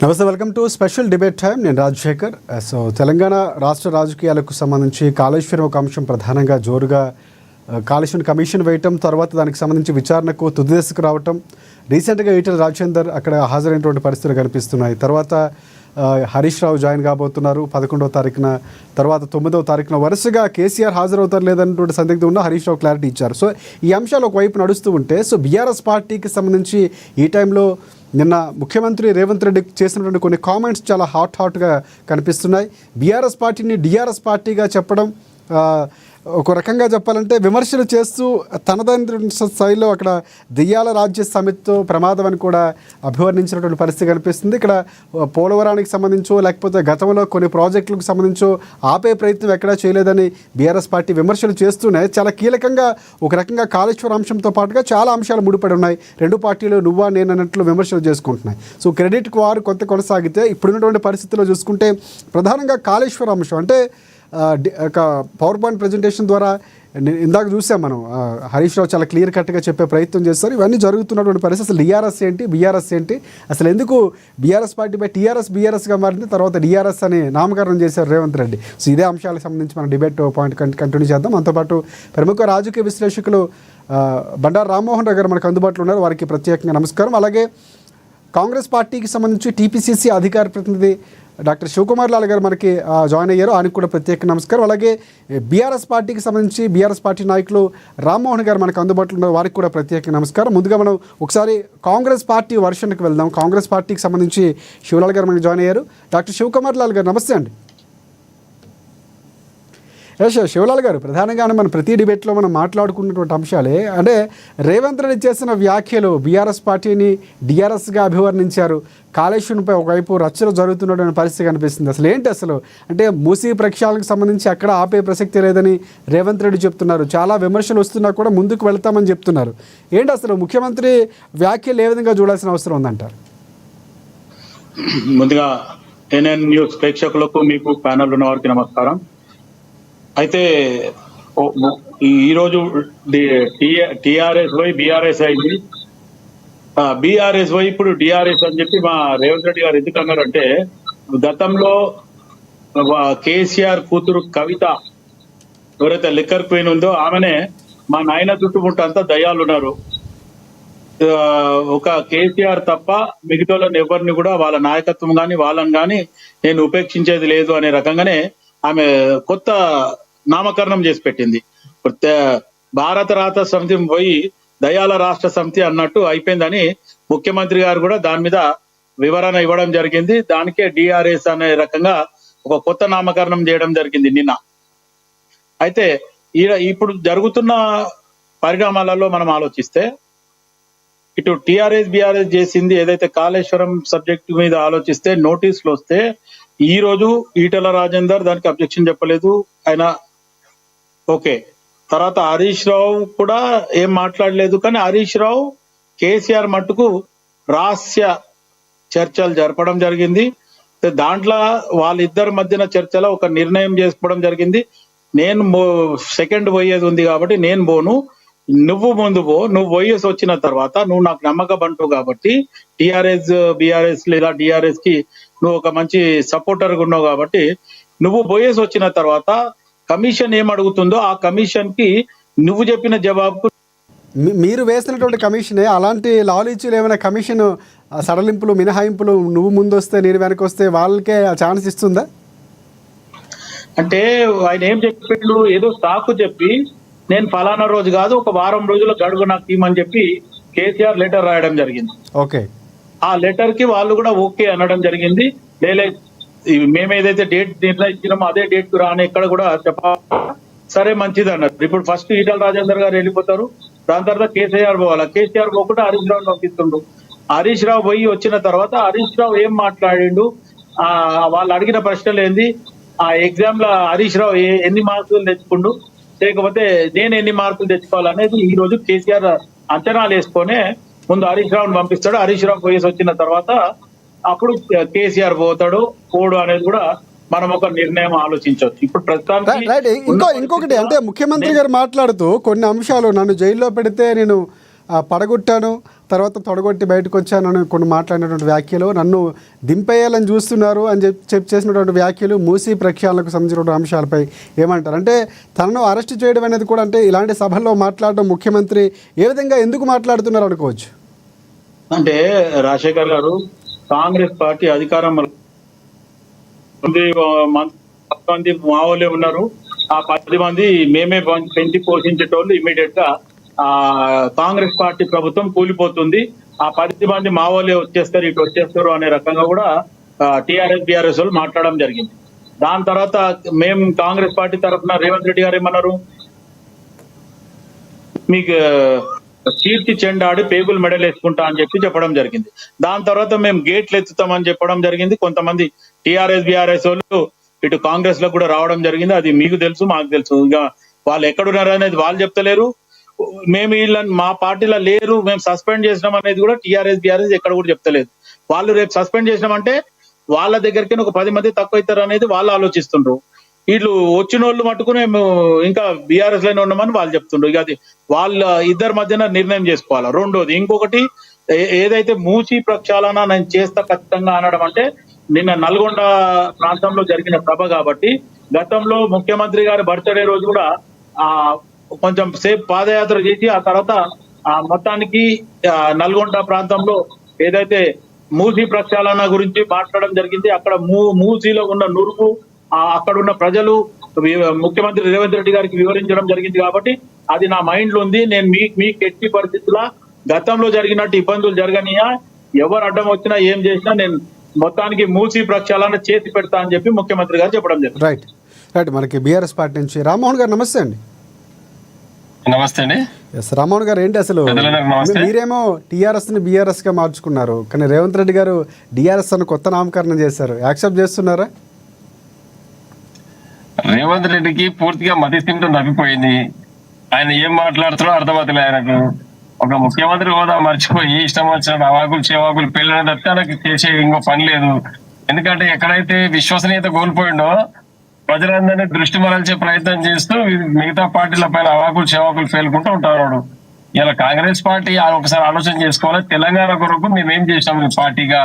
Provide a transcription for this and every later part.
నమస్తే, welcome to special debate time. నేను Rajasekhar. So Telangana రాష్ట్ర రాజకీయాలకు సంబంధించి కాళేశ్వరం ఒక అంశం ప్రధానంగా జోరుగా కాళేశ్వరం కమిషన్ వేయటం, తర్వాత దానికి సంబంధించి విచారణకు తుది దశకు రావటం, రీసెంట్గా ఈటెల రాజేందర్ అక్కడ హాజరైనటువంటి పరిస్థితులు కనిపిస్తున్నాయి. తర్వాత హరీష్ రావు జాయిన్ కాబోతున్నారు 11వ తారీఖున, తర్వాత 9వ తారీఖున. వరుసగా కేసీఆర్ హాజరవుతారు లేదన్నటువంటి సందిగ్ధం ఉన్న హరీష్ రావు క్లారిటీ ఇచ్చారు. సో ఈ అంశాలు ఒకవైపు నడుస్తూ ఉంటే, సో బీఆర్ఎస్ పార్టీకి సంబంధించి ఈ టైంలో నిన్న ముఖ్యమంత్రి రేవంత్ రెడ్డి చేసినటువంటి కొన్ని కామెంట్స్ చాలా హాట్గా కనిపిస్తున్నాయి. బీఆర్ఎస్ పార్టీని డిఆర్ఎస్ పార్టీగా చెప్పడం, ఒక రకంగా చెప్పాలంటే విమర్శలు చేస్తూ తనదైన స్థాయిలో అక్కడ దెయ్యాల రాజ్య సమితితో ప్రమాదం అని కూడా అభివర్ణించినటువంటి పరిస్థితి కనిపిస్తుంది. ఇక్కడ పోలవరానికి సంబంధించో లేకపోతే గతంలో కొన్ని ప్రాజెక్టులకు సంబంధించో ఆపే ప్రయత్నం ఎక్కడా చేయలేదని బీఆర్ఎస్ పార్టీ విమర్శలు చేస్తూనే చాలా కీలకంగా ఒక రకంగా కాళేశ్వరం అంశంతో పాటుగా చాలా అంశాలు ముడిపడి ఉన్నాయి. రెండు పార్టీలు నువ్వా నేను అన్నట్లు విమర్శలు చేసుకుంటున్నాయి. సో క్రెడిట్కి వారు కొంత కొనసాగితే ఇప్పుడున్నటువంటి పరిస్థితుల్లో చూసుకుంటే ప్రధానంగా కాళేశ్వరం అంశం అంటే ఒక పవర్ పాయింట్ ప్రజెంటేషన్ ద్వారా ఇందాక చూసాం మనం, హరీష్ రావు చాలా క్లియర్ కట్గా చెప్పే ప్రయత్నం చేస్తారు. ఇవన్నీ జరుగుతున్నటువంటి పరిస్థితి. అసలు డిఆర్ఎస్ ఏంటి, బీఆర్ఎస్ ఏంటి, అసలు ఎందుకు బీఆర్ఎస్ పార్టీపై బీఆర్ఎస్గా మారింది, తర్వాత డిఆర్ఎస్ అని నామకరణం చేశారు రేవంత్ రెడ్డి. సో ఇదే అంశాలకు సంబంధించి మన డిబేట్ పాయింట్ కంటిన్యూ చేద్దాం. అంతోపాటు ప్రముఖ రాజకీయ విశ్లేషకులు బండారు రామ్మోహన్ రావు గారు మనకు అందుబాటులో ఉన్నారు. వారికి ప్రత్యేకంగా నమస్కారం. అలాగే కాంగ్రెస్ పార్టీకి సంబంధించి టీపీసీసీ అధికార ప్రతినిధి డాక్టర్ శివకుమార్ లాల్ గారు మనకి జాయిన్ అయ్యారు. ఆయనకు కూడా ప్రత్యేక నమస్కారం. అలాగే బీఆర్ఎస్ పార్టీకి సంబంధించి బీఆర్ఎస్ పార్టీ నాయకులు రామ్మోహన్ గారు మనకు అందుబాటులో ఉన్నారు. వారికి కూడా ప్రత్యేక నమస్కారం. ముందుగా మనం ఒకసారి కాంగ్రెస్ పార్టీ వర్షన్కి వెళ్దాం. కాంగ్రెస్ పార్టీకి సంబంధించి శివలాల్ గారు మనకి జాయిన్ అయ్యారు. డాక్టర్ శివకుమార్ లాల్ గారు నమస్తే అండి. శివలాల్ గారు, ప్రధానంగా మనం ప్రతి డిబేట్లో మనం మాట్లాడుకున్నటువంటి అంశాలే అంటే రేవంత్ రెడ్డి చేసిన వ్యాఖ్యలు బీఆర్ఎస్ పార్టీని డిఆర్ఎస్గా అభివర్ణించారు. కాళేశ్వరంపై ఒకవైపు రచ్చలు జరుగుతున్నటువంటి పరిస్థితి కనిపిస్తుంది. అసలు ఏంటి అసలు అంటే మూసీ ప్రక్షాళనకు సంబంధించి అక్కడ ఆపే ప్రసక్తి లేదని రేవంత్ రెడ్డి చెప్తున్నారు. చాలా విమర్శలు వస్తున్నా కూడా ముందుకు వెళ్తామని చెప్తున్నారు. ఏంటి అసలు ముఖ్యమంత్రి వ్యాఖ్యలు ఏ విధంగా చూడాల్సిన అవసరం ఉందంటారు? ముందుగా NN న్యూస్ ప్రేక్షకులకు, మీకు ప్యానల్ ఉన్న వారికి నమస్కారం. అయితే ఈరోజు టిఆర్ఎస్ పోయి బీఆర్ఎస్ అయింది, బీఆర్ఎస్ పోయి ఇప్పుడు డిఆర్ఎస్ అని చెప్పి మా రేవంత్ రెడ్డి గారు ఎందుకు అన్నారంటే, గతంలో కేసీఆర్ కూతురు కవిత ఎవరైతే లిక్కర్ క్వీన్ ఉందో ఆమెనే మా నాయన చుట్టుముట్టంతా దయ్యాలు ఉన్నారు, ఒక కేసీఆర్ తప్ప మిగతా వాళ్ళని ఎవరిని కూడా వాళ్ళ నాయకత్వం కానీ వాళ్ళని కానీ నేను ఉపేక్షించేది లేదు అనే రకంగానే ఆమె కొత్త నామకరణం చేసి పెట్టింది. భారత రాష్ట్ర సమితి పోయి దయాల రాష్ట్ర సమితి అన్నట్టు అయిపోయిందని ముఖ్యమంత్రి గారు కూడా దాని మీద వివరణ ఇవ్వడం జరిగింది. దానికే డిఆర్ఎస్ అనే రకంగా ఒక కొత్త నామకరణం చేయడం జరిగింది నిన్న. అయితే ఇప్పుడు జరుగుతున్న పరిణామాలలో మనం ఆలోచిస్తే, ఇటు టిఆర్ఎస్ బీఆర్ఎస్ చేసింది ఏదైతే కాళేశ్వరం సబ్జెక్ట్ మీద ఆలోచిస్తే నోటీసులు వస్తే, ఈ రోజు ఈటెల రాజేందర్ దానికి అబ్జెక్షన్ చెప్పలేదు, ఆయన ఓకే. తర్వాత హరీష్ రావు కూడా ఏం మాట్లాడలేదు. కానీ హరీష్ రావు కేసీఆర్ మట్టుకు రహస్య చర్చలు జరపడం జరిగింది. దాంట్లో వాళ్ళిద్దరి మధ్యన చర్చలో ఒక నిర్ణయం చేసుకోవడం జరిగింది. నేను సెకండ్ పోయేది ఉంది కాబట్టి నేను పోను, నువ్వు ముందు పో, నువ్వు పోయేసి వచ్చిన తర్వాత నువ్వు నాకు నమ్మకం అంటూ కాబట్టి టిఆర్ఎస్ బీఆర్ఎస్ లేదా డిఆర్ఎస్ కి నువ్వు ఒక మంచి సపోర్టర్ గా ఉన్నావు కాబట్టి నువ్వు పోయేసి వచ్చిన తర్వాత కమిషన్ ఏం అడుగుతుందో ఆ కమిషన్ కి నువ్వు చెప్పిన జవాబుకు మీరు వేసినటువంటి కమిషనే అలాంటి లాలీచీలు ఏమైనా కమిషన్ సడలింపులు మినహాయింపులు నువ్వు ముందు వస్తే నేను వెనక వస్తే వాళ్ళకే ఛాన్స్ ఇస్తుందా? అంటే ఆయన ఏం చెప్పిండు, ఏదో సాకు చెప్పి నేను ఫలానా రోజు కాదు ఒక వారం రోజుల గడువు నాకు తీయమని చెప్పి కేసీఆర్ లెటర్ రాయడం జరిగింది. ఓకే, ఆ లెటర్ కి వాళ్ళు కూడా ఓకే అనడం జరిగింది. మేము ఏదైతే డేట్ నిర్ణయించినామో అదే డేట్ కు రాని ఎక్కడ కూడా చెప్పాలి, సరే మంచిది అన్నారు. ఇప్పుడు ఫస్ట్ ఈటెల రాజేందర్ గారు వెళ్ళిపోతారు, దాని తర్వాత కేసీఆర్ పోవాలి. కేసీఆర్ పోకుండా హరీష్ రావు పంపిస్తుండ్రు. హరీష్ రావు పోయి వచ్చిన తర్వాత హరీష్ రావు ఏం మాట్లాడిండు, వాళ్ళు అడిగిన ప్రశ్నలు ఏంది, ఆ ఎగ్జామ్ లో హరీష్ రావు ఎన్ని మార్కులు తెచ్చుకుండు, లేకపోతే నేను ఎన్ని మార్కులు తెచ్చుకోవాలనేది ఈ రోజు కేసీఆర్ అంచనాలు వేసుకొని ముందు హరీష్ రావుని పంపిస్తాడు. హరీష్ రావు పోయేసి వచ్చిన తర్వాత అప్పుడు కేసీఆర్ పోతాడు పోడు అనేది కూడా మనం ఒక నిర్ణయం ఆలోచించవచ్చు. ఇప్పుడు ప్రస్తుతానికి ఇంకొకటి అంటే ముఖ్యమంత్రి గారు మాట్లాడుతూ కొన్ని అంశాలు, నన్ను జైల్లో పెడితే నేను పడగొట్టాను, తర్వాత తొడగొట్టి బయటకు వచ్చానని కొన్ని మాట్లాడినటువంటి వ్యాఖ్యలు, నన్ను దింపేయాలని చూస్తున్నారు అని చెప్పి చేసినటువంటి వ్యాఖ్యలు, మూసీ ప్రఖ్యాలకు సంబంధించినటువంటి అంశాలపై ఏమంటారు? అంటే తనను అరెస్ట్ చేయడం అనేది కూడా, అంటే ఇలాంటి సభల్లో మాట్లాడడం ముఖ్యమంత్రి ఏ విధంగా ఎందుకు మాట్లాడుతున్నారు అనుకోవచ్చు? అంటే రాజశేఖర్ గారు కాంగ్రెస్ పార్టీ అధికారం మంది మావోలే ఉన్నారు. ఆ 10 మంది మేమే పెంచి పోషించేటోళ్ళు ఇమీడియట్ గా కాంగ్రెస్ పార్టీ ప్రభుత్వం కూలిపోతుంది, ఆ 10 మంది మావోలే వచ్చేస్తారు, ఇటు వచ్చేస్తారు అనే రకంగా కూడా టిఆర్ఎస్ బిఆర్ఎస్ వాళ్ళు మాట్లాడడం జరిగింది. దాని తర్వాత మేము కాంగ్రెస్ పార్టీ తరఫున రేవంత్ రెడ్డి గారు ఏమన్నారు, మీకు కీర్తి చెండాడి పేగులు మెడల్ వేసుకుంటా అని చెప్పడం జరిగింది. దాని తర్వాత మేము గేట్లు ఎత్తుతామని చెప్పడం జరిగింది. కొంతమంది టిఆర్ఎస్ బిఆర్ఎస్ వాళ్ళు ఇటు కాంగ్రెస్ లో కూడా రావడం జరిగింది. అది మీకు తెలుసు, మాకు తెలుసు. ఇక వాళ్ళు ఎక్కడున్నారు అనేది వాళ్ళు చెప్తలేరు. మేము వీళ్ళని మా పార్టీలో లేరు, మేము సస్పెండ్ చేసినాం అనేది కూడా టిఆర్ఎస్ బిఆర్ఎస్ ఎక్కడ కూడా చెప్తలేదు. వాళ్ళు రేపు సస్పెండ్ చేసినామంటే వాళ్ళ దగ్గరికి ఒక 10 మంది తక్కువ అవుతారు అనేది వాళ్ళు ఆలోచిస్తుండ్రు. వీళ్ళు వచ్చిన వాళ్ళు మటుకు మేము ఇంకా బీఆర్ఎస్ లోనే ఉన్నామని వాళ్ళు చెప్తుండ్రు. ఇక అది వాళ్ళ ఇద్దరి మధ్యన నిర్ణయం చేసుకోవాలి. రెండోది ఇంకొకటి, ఏదైతే మూసీ ప్రక్షాళన నేను చేస్తా ఖచ్చితంగా అనడం అంటే, నిన్న నల్గొండ ప్రాంతంలో జరిగిన సభ కాబట్టి గతంలో ముఖ్యమంత్రి గారి బర్త్డే రోజు కూడా కొంచెం సేపు పాదయాత్ర చేసి ఆ తర్వాత మొత్తానికి నల్గొండ ప్రాంతంలో ఏదైతే మూసీ ప్రక్షాళన గురించి మాట్లాడడం జరిగింది. అక్కడ మూసీలో ఉన్న నురుగు అక్కడ ఉన్న ప్రజలు ముఖ్యమంత్రి రేవంత్ రెడ్డి గారికి వివరించడం జరిగింది. కాబట్టి అది నా మైండ్ లో ఉంది. నేను మీకు ఎట్టి పరిస్థితుల్లో గతంలో జరిగినట్టు ఇబ్బందులు జరగనియా, ఎవరు అడ్డం వచ్చినా ఏం చేసినా నేను మొత్తానికి మూసీ ప్రక్షాళన చేసి పెడతా అని చెప్పి ముఖ్యమంత్రి గారు చెప్పడం జరిగింది. రైట్ రైట్ మనకి బీఆర్ఎస్ పార్టీ నుంచి రామ్మోహన్ గారు నమస్తే అండి. నమస్తే అండి. ఎస్ రామ్మోహన్ గారు, ఏంటి అసలు మీరేమో టీఆర్ఎస్ ని బీఆర్ఎస్ గా మార్చుకున్నారు, కానీ రేవంత్ రెడ్డి గారు డిఆర్ఎస్ అని కొత్త నామకరణం చేశారు, యాక్సెప్ట్ చేస్తున్నారా? రేవంత్ రెడ్డికి పూర్తిగా మతిస్థిమితం తప్పిపోయింది. ఆయన ఏం మాట్లాడుతారో అర్థమవుతలే. ఆయనకు ఒక ముఖ్యమంత్రి హోదా మర్చిపోయి ఇష్టం వచ్చిన అవాకులు చేవాకులు పెళ్ళిన తప్పితే ఆయనకి చేసే ఇంకో పని లేదు. ఎందుకంటే ఎక్కడైతే విశ్వసనీయత కోల్పోయిండో ప్రజలందరినీ దృష్టి మరల్చే ప్రయత్నం చేస్తూ మిగతా పార్టీల పైన అవాకులు చేవాకులు పేలుకుంటూ ఉంటారు. ఇలా కాంగ్రెస్ పార్టీ ఒకసారి ఆలోచన చేసుకోవాలి. తెలంగాణ కొరకు మేమేం చేసినాం ఈ పార్టీగా?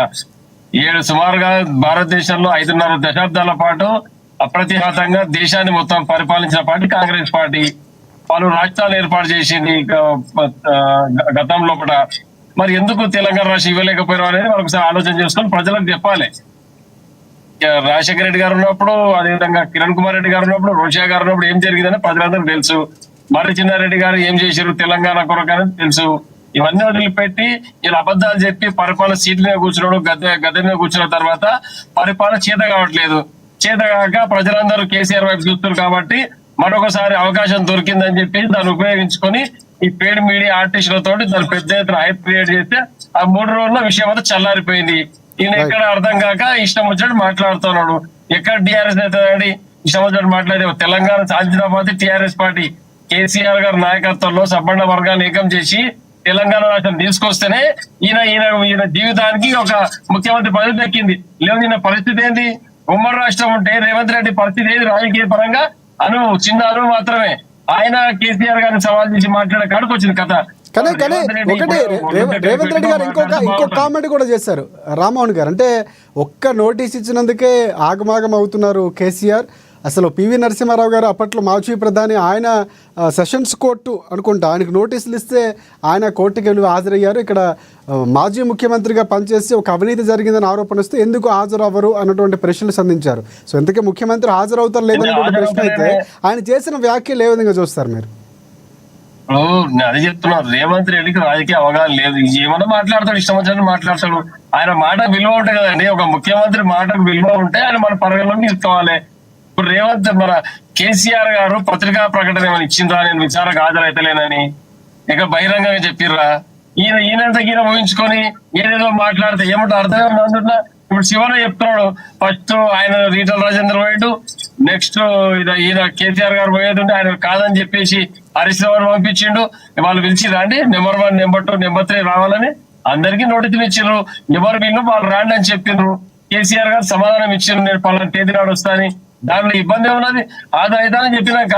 సుమారుగా భారతదేశంలో 5.5 దశాబ్దాల పాటు అప్రతిహతంగా దేశాన్ని మొత్తం పరిపాలించిన పార్టీ కాంగ్రెస్ పార్టీ. పలు రాష్ట్రాలు ఏర్పాటు చేసింది గతంలో కూడా. మరి ఎందుకు తెలంగాణ రాష్ట్రం ఇవ్వలేకపోయారు అనేది ఒకసారి ఆలోచన చేసుకొని ప్రజలకు చెప్పాలి. రాజశేఖర రెడ్డి గారు ఉన్నప్పుడు, అదేవిధంగా కిరణ్ కుమార్ రెడ్డి గారు ఉన్నప్పుడు, రోషా గారు ఉన్నప్పుడు ఏం జరిగిందని ప్రజలందరూ తెలుసు. మర్రి చిన్నారెడ్డి గారు ఏం చేశారు తెలంగాణ కొరకు అనేది తెలుసు. ఇవన్నీ వదిలిపెట్టి ఇలా అబద్ధాలు చెప్పి పరిపాలన సీట్ల మీద కూర్చున్నాడు, గద్దె మీద కూర్చున్న తర్వాత పరిపాలన చేత కావట్లేదు. చేతగాక ప్రజలందరూ కేసీఆర్ వైపు చూస్తున్నారు. కాబట్టి మరొకసారి అవకాశం దొరికిందని చెప్పి దాన్ని ఉపయోగించుకొని ఈ పేడ్ మీడియా ఆర్టిస్టులతో దాన్ని పెద్ద ఎత్తున హైప్ క్రియేట్ చేస్తే ఆ 3 రోజుల విషయం అంతా చల్లారిపోయింది. ఈయన ఎక్కడ అర్థం కాక ఇష్టం వచ్చినట్టు మాట్లాడుతున్నాడు. ఎక్కడ టీఆర్ఎస్ అవుతుందండి? ఇష్టం వచ్చినట్టు మాట్లాడే తెలంగాణ సాధించిన పార్టీ టీఆర్ఎస్ పార్టీ. కేసీఆర్ గారి నాయకత్వంలో సబ్బండ వర్గాన్ని ఏకం చేసి తెలంగాణ రాష్ట్రం తీసుకొస్తేనే ఈయన జీవితానికి ఒక ముఖ్యమంత్రి పదవి దక్కింది. లేదు ఈయన పరిస్థితి ఏంటి? ఉమ్మడి రాష్ట్రం ఉంటే రేవంత్ రెడ్డి పరిస్థితి ఏది? రాజకీయ పరంగా చిన్న అను మాత్రమే. ఆయన కేసీఆర్ గారిని సవాల్ చేసి మాట్లాడే కాడికి వచ్చింది కథ. కానీ ఒకటి రేవంత్ రెడ్డి గారు ఇంకో కామెంట్ కూడా చేశారు రామ్మోహన్ గారు. అంటే ఒక్క నోటీస్ ఇచ్చినందుకే ఆగమాగం అవుతున్నారు కేసీఆర్. అసలు పివి నరసింహారావు గారు అప్పట్లో మాజీ ప్రధాని, ఆయన సెషన్స్ కోర్టు అనుకుంటా, ఆయనకు నోటీసులు ఇస్తే ఆయన కోర్టుకి వెళ్ళి హాజరయ్యారు. ఇక్కడ మాజీ ముఖ్యమంత్రిగా పనిచేసి ఒక అవినీతి జరిగిందని ఆరోపణ వస్తే ఎందుకు హాజరవ్వరు అన్నటువంటి ప్రశ్నలు సంధించారు. సో ఇంతకీ ముఖ్యమంత్రి హాజరవుతారు లేదన్నటువంటి ప్రశ్న అయితే ఆయన చేసిన వ్యాఖ్యలు ఏ విధంగా చూస్తారు మీరు? అది చెప్తున్నారు, రేవంత్ రెడ్డికి రాజకీయ అవగాహన లేదు. ఏమన్నా మాట్లాడతాడు, ఇష్టం వచ్చినట్టు మాట్లాడతాడు. ఆయన మాట విలువ ఉంటుంది కదండి. ఒక ముఖ్యమంత్రి మాటకు విలువ ఉంటే ఆయన మన పరిగణలోకి తీసుకోవాలి. ఇప్పుడు రేవంత్ మన కేసీఆర్ గారు పత్రికా ప్రకటన ఏమైనా ఇచ్చిందా నేను విచారణకు హాజరైతలేనని? ఇక బహిరంగంగా చెప్పిర్రా? ఈయనంతా ఊహించుకొని ఏదేదో మాట్లాడితే ఏమంటే అర్థమే ఉందంటున్నా. ఇప్పుడు శివన చెప్తున్నాడు, ఫస్ట్ ఆయన ఈటల రాజేందర్ పోయాడు, నెక్స్ట్ ఈయన కేసీఆర్ గారు పోయేది ఆయన కాదని చెప్పేసి హరీష్ రావు పంపించిండు. వాళ్ళు పిలిచిరా అండి నెంబర్ 1, నెంబర్ 2, నెంబర్ 3 రావాలని? అందరికీ నోటీసులు ఇచ్చిండ్రు. ఎవరు వీళ్ళు వాళ్ళు రాండి అని చెప్పిండ్రు. కేసీఆర్ గారు సమాధానం ఇచ్చిండ్రు, నేను పలానా తేదీ నాడు వస్తాని. దాంట్లో ఇబ్బంది ఏమున్నది? హాజరైతానని చెప్పినాక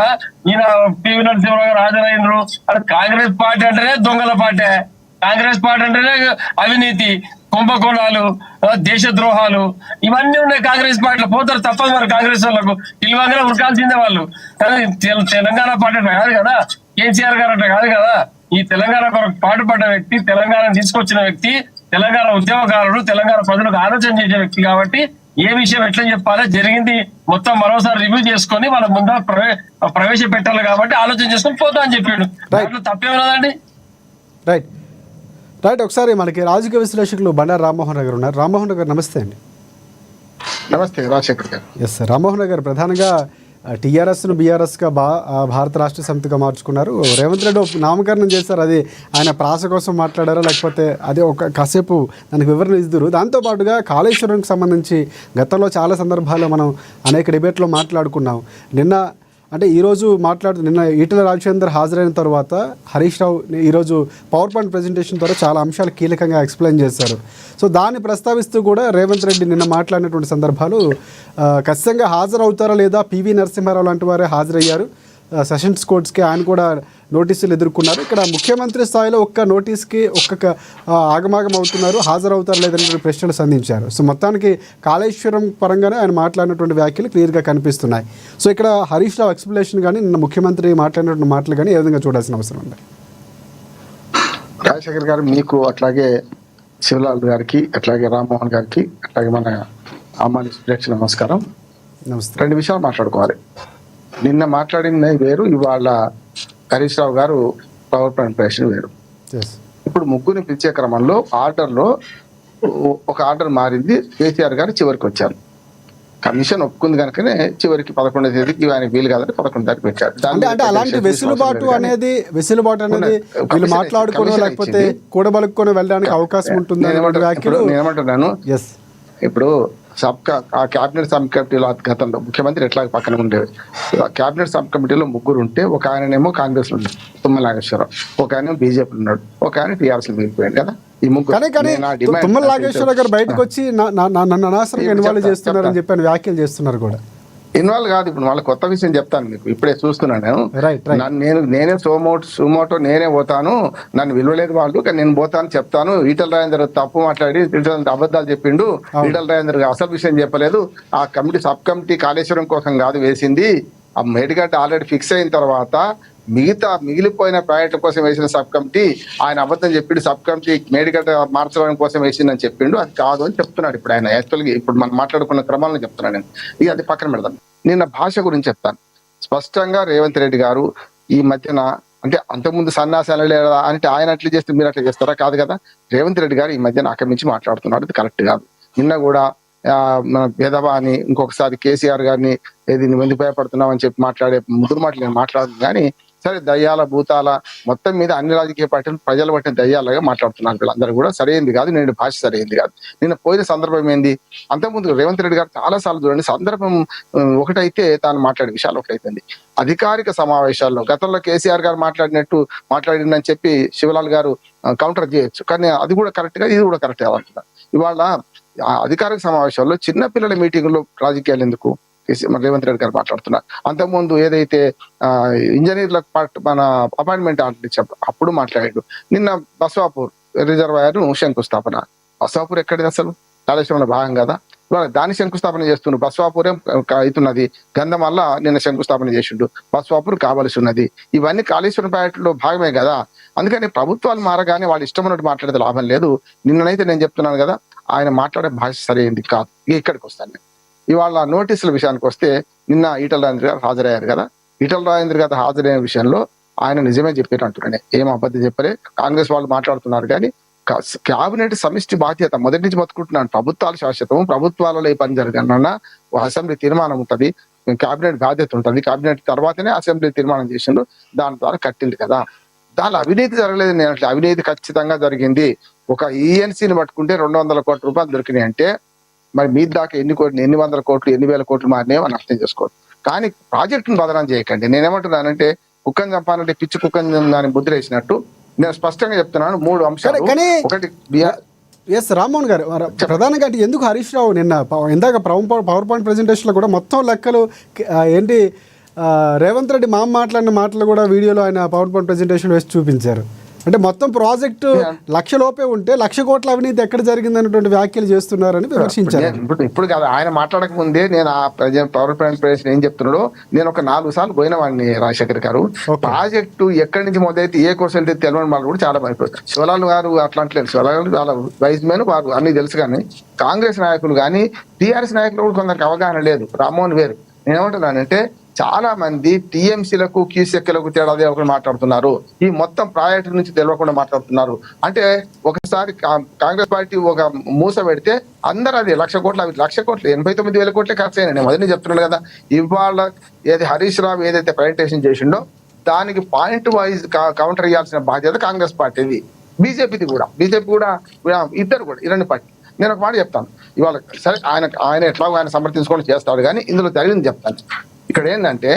ఈయన పివి నరసింహారావు గారు హాజరైనరు. అది కాంగ్రెస్ పార్టీ అంటేనే దొంగల పార్టీ. కాంగ్రెస్ పార్టీ అంటేనే అవినీతి, కుంభకోణాలు, దేశద్రోహాలు ఇవన్నీ ఉన్నాయి కాంగ్రెస్ పార్టీలో. పోతారు తప్పదు మరి కాంగ్రెస్ వాళ్ళకు, ఇల్వంగా ఉరకాల్సిందే వాళ్ళు. కానీ తెలంగాణ పార్టీ అట్లా కాదు కదా, కేసీఆర్ గారు అట్లా కాదు కదా. ఈ తెలంగాణ కొరకు పాటుపడ్డ వ్యక్తి, తెలంగాణ తీసుకొచ్చిన వ్యక్తి, తెలంగాణ ఉద్యమకారుడు, తెలంగాణ ప్రజలకు ఆలోచన చేసే వ్యక్తి కాబట్టి ఏ విషయం ఎట్లా చెప్పాలో జరిగింది మొత్తం మరోసారి రివ్యూ చేసుకొని వాళ్ళ ముందర ప్రవేశపెట్టాలి కాబట్టి ఆలోచన చేసుకొని పోతా అని చెప్పాడు. దాంట్లో తప్పేమన్నదండి. రైట్ రైట్ ఒకసారి మనకి రాజకీయ విశ్లేషకులు బండారు రామ్మోహన్ రావు గారు ఉన్నారు. రామ్మోహన్ రావు గారు నమస్తే అండి. నమస్తే రాజశేఖర్ గారు. Yes sir. రామ్మోహన్ రావు గారు ప్రధానంగా టీఆర్ఎస్ను బీఆర్ఎస్గా భారత రాష్ట్ర సమితిగా మార్చుకున్నారు. రేవంత్ రెడ్డి నామకరణం చేశారు. అది ఆయన ప్రాస కోసం మాట్లాడారో లేకపోతే అది ఒక కాసేపు దానికి వివరణ ఇద్దరు. దాంతోపాటుగా కాళేశ్వరంకి సంబంధించి గతంలో చాలా సందర్భాల్లో మనం అనేక డిబేట్లో మాట్లాడుకున్నాం. ఈరోజు నిన్న ఈటెల రాజేందర్ హాజరైన తర్వాత హరీష్ రావు ఈరోజు పవర్ పాయింట్ ప్రజెంటేషన్ ద్వారా చాలా అంశాలు కీలకంగా ఎక్స్ప్లెయిన్ చేశారు. సో దాన్ని ప్రస్తావిస్తూ కూడా రేవంత్ రెడ్డి నిన్న మాట్లాడినటువంటి సందర్భాలు ఖచ్చితంగా హాజరవుతారా లేదా, పివి నరసింహారావు లాంటి వారే హాజరయ్యారు సెషన్స్ కోర్ట్స్కి, ఆయన కూడా నోటీసులు ఎదుర్కొన్నారు. ఇక్కడ ముఖ్యమంత్రి స్థాయిలో ఒక్క నోటీస్కి ఒక్కొక్క ఆగమాగం అవుతున్నారు, హాజరవుతారు లేదని ప్రశ్నలు సంధించారు. సో మొత్తానికి కాళేశ్వరం పరంగానే ఆయన మాట్లాడినటువంటి వ్యాఖ్యలు క్లియర్గా కనిపిస్తున్నాయి. సో ఇక్కడ హరీష్ రావు ఎక్స్ప్లెనేషన్ కానీ నిన్న ముఖ్యమంత్రి మాట్లాడినటువంటి మాటలు కానీ ఏ విధంగా చూడాల్సిన అవసరం ఉంది? రాజశేఖర్ గారు, మీకు అట్లాగే శివలాల్ గారికి, అట్లాగే రామ్మోహన్ గారికి, అట్లాగే మన అమ్మాని ప్రేక్షకులకు నమస్కారం. నమస్తే. 2 విషయాలు మాట్లాడుకోవాలి. నిన్న మాట్లాడింది వేరు, ఇవాళ హరీష్ రావు గారు పవర్ పాయింట్ ప్రెజెంటేషన్ వేరు. ఇప్పుడు ముగ్గురిని పిలిచే క్రమంలో ఆర్డర్లో ఒక ఆర్డర్ మారింది. కేసీఆర్ గారు చివరికి వచ్చారు. కమిషన్ ఒప్పుకుంది కనుకనే చివరికి 11వ తేదీకి ఆయన వీలు కాదని 11వ తారీఖు పెట్టారు. అంటే అలాంటి వెసులుబాటు అనేది వీళ్ళు మాట్లాడుకోవడం లేకపోతే కూడబలుక్కొని వెళ్ళడానికి అవకాశం ఉంటుంది. నేనేమంటున్నాను, ఇప్పుడు ఆ క్యాబినెట్ సబ్ కమిటీలో గతంలో ముఖ్యమంత్రి ఎట్లా పక్కన ఉండేది, క్యాబినెట్ సబ్ కమిటీలో 3 ఉంటే ఒక ఆయనేమో కాంగ్రెస్ లో ఉన్నాడు, తుమ్మల నాగేశ్వరరావు, ఒక ఆయన బీజేపీ ఉన్నాడు, ఒక ఆయన టీఆర్ఎస్ లో మిగిలిపోయాడు కదా. ఈ 3 తుమ్మల నాగేశ్వరరావు గారు బయటకు వచ్చి నన్ను అనవసరంగా ఇన్వాల్వ్ చేస్తున్నారని చెప్పి వ్యాఖ్యలు చేస్తున్నారు కూడా. ఇన్వాల్వ్ కాదు, ఇప్పుడు వాళ్ళ కొత్త విషయం చెప్తాను మీకు, ఇప్పుడే చూస్తున్నాను నేనే సుమోటో నేనే పోతాను, నన్ను విలువలేదు వాళ్ళు, కానీ నేను పోతాను చెప్తాను. ఈటల రాజేందర్ తప్పు మాట్లాడి అబద్ధాలు చెప్పిండు, ఈటల రాజేందర్ అసలు విషయం చెప్పలేదు. ఆ కమిటీ సబ్ కమిటీ కాళేశ్వరం కోసం కాదు వేసింది, ఆ మేడిగడ్డ ఆల్రెడీ ఫిక్స్ అయిన తర్వాత మిగిలిపోయిన ప్రాజెక్టుల కోసం వేసిన సబ్ కమిటీ, ఆయన అబద్ధం చెప్పిండు, సబ్ కమిటీ మేడిగడ్డ మార్చడం కోసం వేసిందని చెప్పిండు, అది కాదు అని చెప్తున్నాడు. ఇప్పుడు ఆయన యాక్చువల్గా ఇప్పుడు మనం మాట్లాడుకున్న క్రమాలను చెప్తున్నాను నేను. ఇక అది పక్కన పెడతాను. నిన్న భాష గురించి చెప్తాను. స్పష్టంగా రేవంత్ రెడ్డి గారు ఈ మధ్యన, అంటే అంతకుముందు సన్నాసాలు లేదా అంటే ఆయన అట్లా చేస్తే మీరు అట్లా చేస్తారా? కాదు కదా. రేవంత్ రెడ్డి గారు ఈ మధ్యన ఆక్రమించి మాట్లాడుతున్నాడు, అది కరెక్ట్ కాదు. నిన్న కూడా మన భేదవా అని, ఇంకొకసారి కేసీఆర్ గారిని ఏది నువ్వు ఎందుకు భయపడుతున్నావు అని చెప్పి మాట్లాడే ముదురు మాటలు నేను మాట్లాడదు. కానీ సరే, దయ్యాల భూతాల మొత్తం మీద అన్ని రాజకీయ పార్టీలు ప్రజలు పట్టిన దయ్యాలుగా మాట్లాడుతున్నారు. వీళ్ళందరూ కూడా సరైనది కాదు. నేను భాష సరైనది కాదు. నిన్న పోయిన సందర్భం ఏంది, అంతకుముందు రేవంత్ రెడ్డి గారు చాలా సార్లు చూడండి, సందర్భం ఒకటైతే తాను మాట్లాడే విషయాలు ఒకటైతుంది. అధికారిక సమావేశాల్లో గతంలో కేసీఆర్ గారు మాట్లాడిందని చెప్పి శివలాల్ గారు కౌంటర్ చేయొచ్చు, కానీ అది కూడా కరెక్ట్ గా, ఇది కూడా కరెక్ట్ కాదంటున్నారు. ఇవాళ అధికారిక సమావేశాల్లో చిన్నపిల్లల మీటింగ్లో రాజకీయాలు ఎందుకు రేవంత్ రెడ్డి గారు మాట్లాడుతున్నారు. అంతకుముందు ఏదైతే ఇంజనీర్లకు మన అపాయింట్మెంట్ ఆర్డర్ ఇచ్చారు అప్పుడు మాట్లాడాడు. నిన్న బస్వాపూర్ రిజర్వాయర్ శంకుస్థాపన, బస్వాపూర్ ఎక్కడిది అసలు? కాళేశ్వరంలో భాగం కదా. ఇవాళ దాన్ని శంకుస్థాపన చేస్తుండ్రు. బస్వాపూరే అవుతున్నది, గంధం వల్ల నిన్న శంకుస్థాపన చేసిండు, బస్వాపూర్ కావాల్సి ఉన్నది. ఇవన్నీ కాళేశ్వరం ప్రాజెక్టులో భాగమే కదా. అందుకని ప్రభుత్వాలు మారగానే వాళ్ళు ఇష్టం ఉన్నట్టు మాట్లాడేది లాభం లేదు. నిన్ననైతే నేను చెప్తున్నాను కదా, ఆయన మాట్లాడే భాష సరైనది కాదు. ఇక్కడికి వస్తాను నేను. ఇవాళ నోటీసుల విషయానికి వస్తే, నిన్న ఈటల రాజేందర్ గారు హాజరయ్యారు కదా. ఈటల రాజేందర్ గారు హాజరైన విషయంలో ఆయన నిజమే చెప్పారు అంటున్నానే, ఏం అబద్ధం చెప్పలే. కాంగ్రెస్ వాళ్ళు మాట్లాడుతున్నారు కానీ క్యాబినెట్ సమిష్టి బాధ్యత మొదటి నుంచి బతుకుంటున్నాను. ప్రభుత్వాలు శాశ్వతం, ప్రభుత్వాలలో ఈ పని జరగనన్నా అసెంబ్లీ తీర్మానం ఉంటుంది, క్యాబినెట్ బాధ్యత ఉంటుంది. క్యాబినెట్ తర్వాతనే అసెంబ్లీ తీర్మానం చేసిండు, దాని ద్వారా కట్టింది కదా. దానిలో అవినీతి జరగలేదు. నేను అట్లా అవినీతి ఖచ్చితంగా జరిగింది. ఒక ఈఎన్సీని పట్టుకుంటే 200 కోట్ల రూపాయలు దొరికినాయి అంటే, మరి మీ దాకా ఎన్ని వందల కోట్లు, 1000 కోట్లు మారినాయో అని అర్థం చేసుకోవచ్చు. కానీ ప్రాజెక్టును బదనాం చేయకండి. నేనేమంటున్నానంటే, కుక్కని చంపాలంటే పిచ్చి కుక్కని దాన్ని ముద్రేసినట్టు నేను స్పష్టంగా చెప్తున్నాను. 3 అంశాలు. ఒకటి ఎస్ రామ్మోహన్ గారు, ప్రధానంగా అంటే ఎందుకు హరీష్ రావు నిన్న ఇందాక పవర్ పాయింట్ ప్రెజెంటేషన్లో కూడా మొత్తం లెక్కలు ఏంటి, రేవంత్ రెడ్డి మాట్లాడిన మాటలు కూడా వీడియోలో ఆయన పవర్ పాయింట్ ప్రెజెంటేషన్ వేసి చూపించారు. అంటే మొత్తం ప్రాజెక్టు 1,00,000 లోపే ఉంటే 1,00,000 కోట్ల అవినీతి ఎక్కడ జరిగింది అన్నటువంటి వ్యాఖ్యలు చేస్తున్నారని విమర్శించారు. ఇప్పుడు కాదు, ఆయన మాట్లాడక ముందే నేను ఆ పవర్ ప్లాంట్ ప్రవేశం ఏం చెప్తున్నాడో, నేను ఒక 4 సార్లు పోయిన వాడిని రాజశేఖర్ గారు. ప్రాజెక్టు ఎక్కడి నుంచి మొదలైతే ఏ కోర్సు వెళ్తే తెలియని వాళ్ళు కూడా చాలా భయపడతారు. శివలాల్ గారు అట్లా అంటలేదు, శివలాల్ గారు చాలా వైజ్ మ్యాన్, వారు అన్ని తెలుసు. కానీ కాంగ్రెస్ నాయకులు కానీ టీఆర్ఎస్ నాయకులు కూడా కొందరికి అవగాహన లేదు. రామ్మోహన్ వేరు. నేనేమంటున్నానంటే చాలా మంది టీఎంసీలకు క్యూసెక్లకు తేడా ఒకరు మాట్లాడుతున్నారు, ఈ మొత్తం ప్రాజెక్టు నుంచి తెలియకుండా మాట్లాడుతున్నారు. అంటే ఒకసారి కాంగ్రెస్ పార్టీ ఒక మూస పెడితే అందరూ అది 1,00,000 కోట్లు, అవి 1,00,000 కోట్లు 89,000 కోట్లే ఖర్చు అయినా. నేను మొదటి చెప్తున్నాను కదా, ఇవాళ ఏది హరీష్ రావు ఏదైతే ప్రజెంటేషన్ చేసిండో దానికి పాయింట్ వైజ్ కౌంటర్ ఇవ్వాల్సిన బాధ్యత కాంగ్రెస్ పార్టీది, బీజేపీ కూడా ఇద్దరు కూడా ఇరాని పార్టీ. నేను ఒక మాట చెప్తాను, ఇవాళ సరే ఆయన ఎట్లాగో ఆయన సమర్థించుకొని చేస్తాడు, కానీ ఇందులో జరిగింది చెప్తాను. ఇక్కడ ఏంటంటే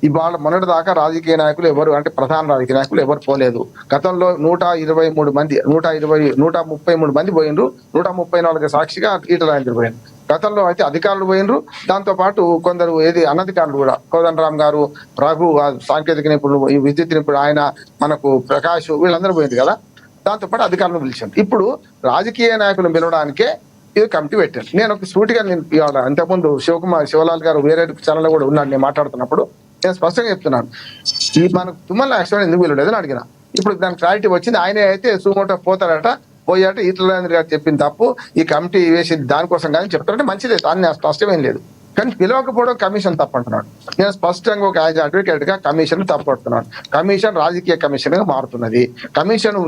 ఇవాళ మొన్నటి దాకా రాజకీయ నాయకులు ఎవరు, అంటే ప్రధాన రాజకీయ నాయకులు ఎవరు పోలేదు. గతంలో 123 మంది 133 మంది పోయినరు, 134 సాక్షిగా ఈటల రాజేందర్ పోయినరు. గతంలో అయితే అధికారులు పోయినరు, దాంతో పాటు కొందరు అనధికారులు కూడా, కోదండరామ్ గారు, రఘు సాంకేతిక నిపుణులు, ఈ విద్యుత్ నిపుణుడు ఆయన, మనకు ప్రకాష్, వీళ్ళందరూ పోయింది కదా. దాంతో పాటు అధికారులను పిలిచాను. ఇప్పుడు రాజకీయ నాయకులను పిలవడానికే ఇది కమిటీ పెట్టాను. నేను ఒక సూటిగా ఇవాళ అంతకుముందు శివలాల్ గారు వేరే ఛానల్లో కూడా ఉన్నాడు, నేను మాట్లాడుతున్నప్పుడు నేను స్పష్టంగా చెప్తున్నాను, ఈ మనకు తుమ్మల యాక్షన్ ఎందుకు వీలలేదని అడిగిన. ఇప్పుడు దానికి క్లారిటీ వచ్చింది. ఆయనే అయితే సుమోటో పోతారట, పోయాట ఈటల రాజేందర్ గారు చెప్పిన తప్పు, ఈ కమిటీ వేసి దానికోసం కానీ చెప్తారంటే మంచిదే, దాన్ని స్పష్టమేం లేదు. కానీ పిలవకపోవడం కమిషన్ తప్పంటున్నాడు. నేను స్పష్టంగా ఒక అడ్వకేట్ గా కమిషన్ తప్పడుతున్నాను. కమిషన్ రాజకీయ కమిషన్ గా మారుతున్నది. కమిషన్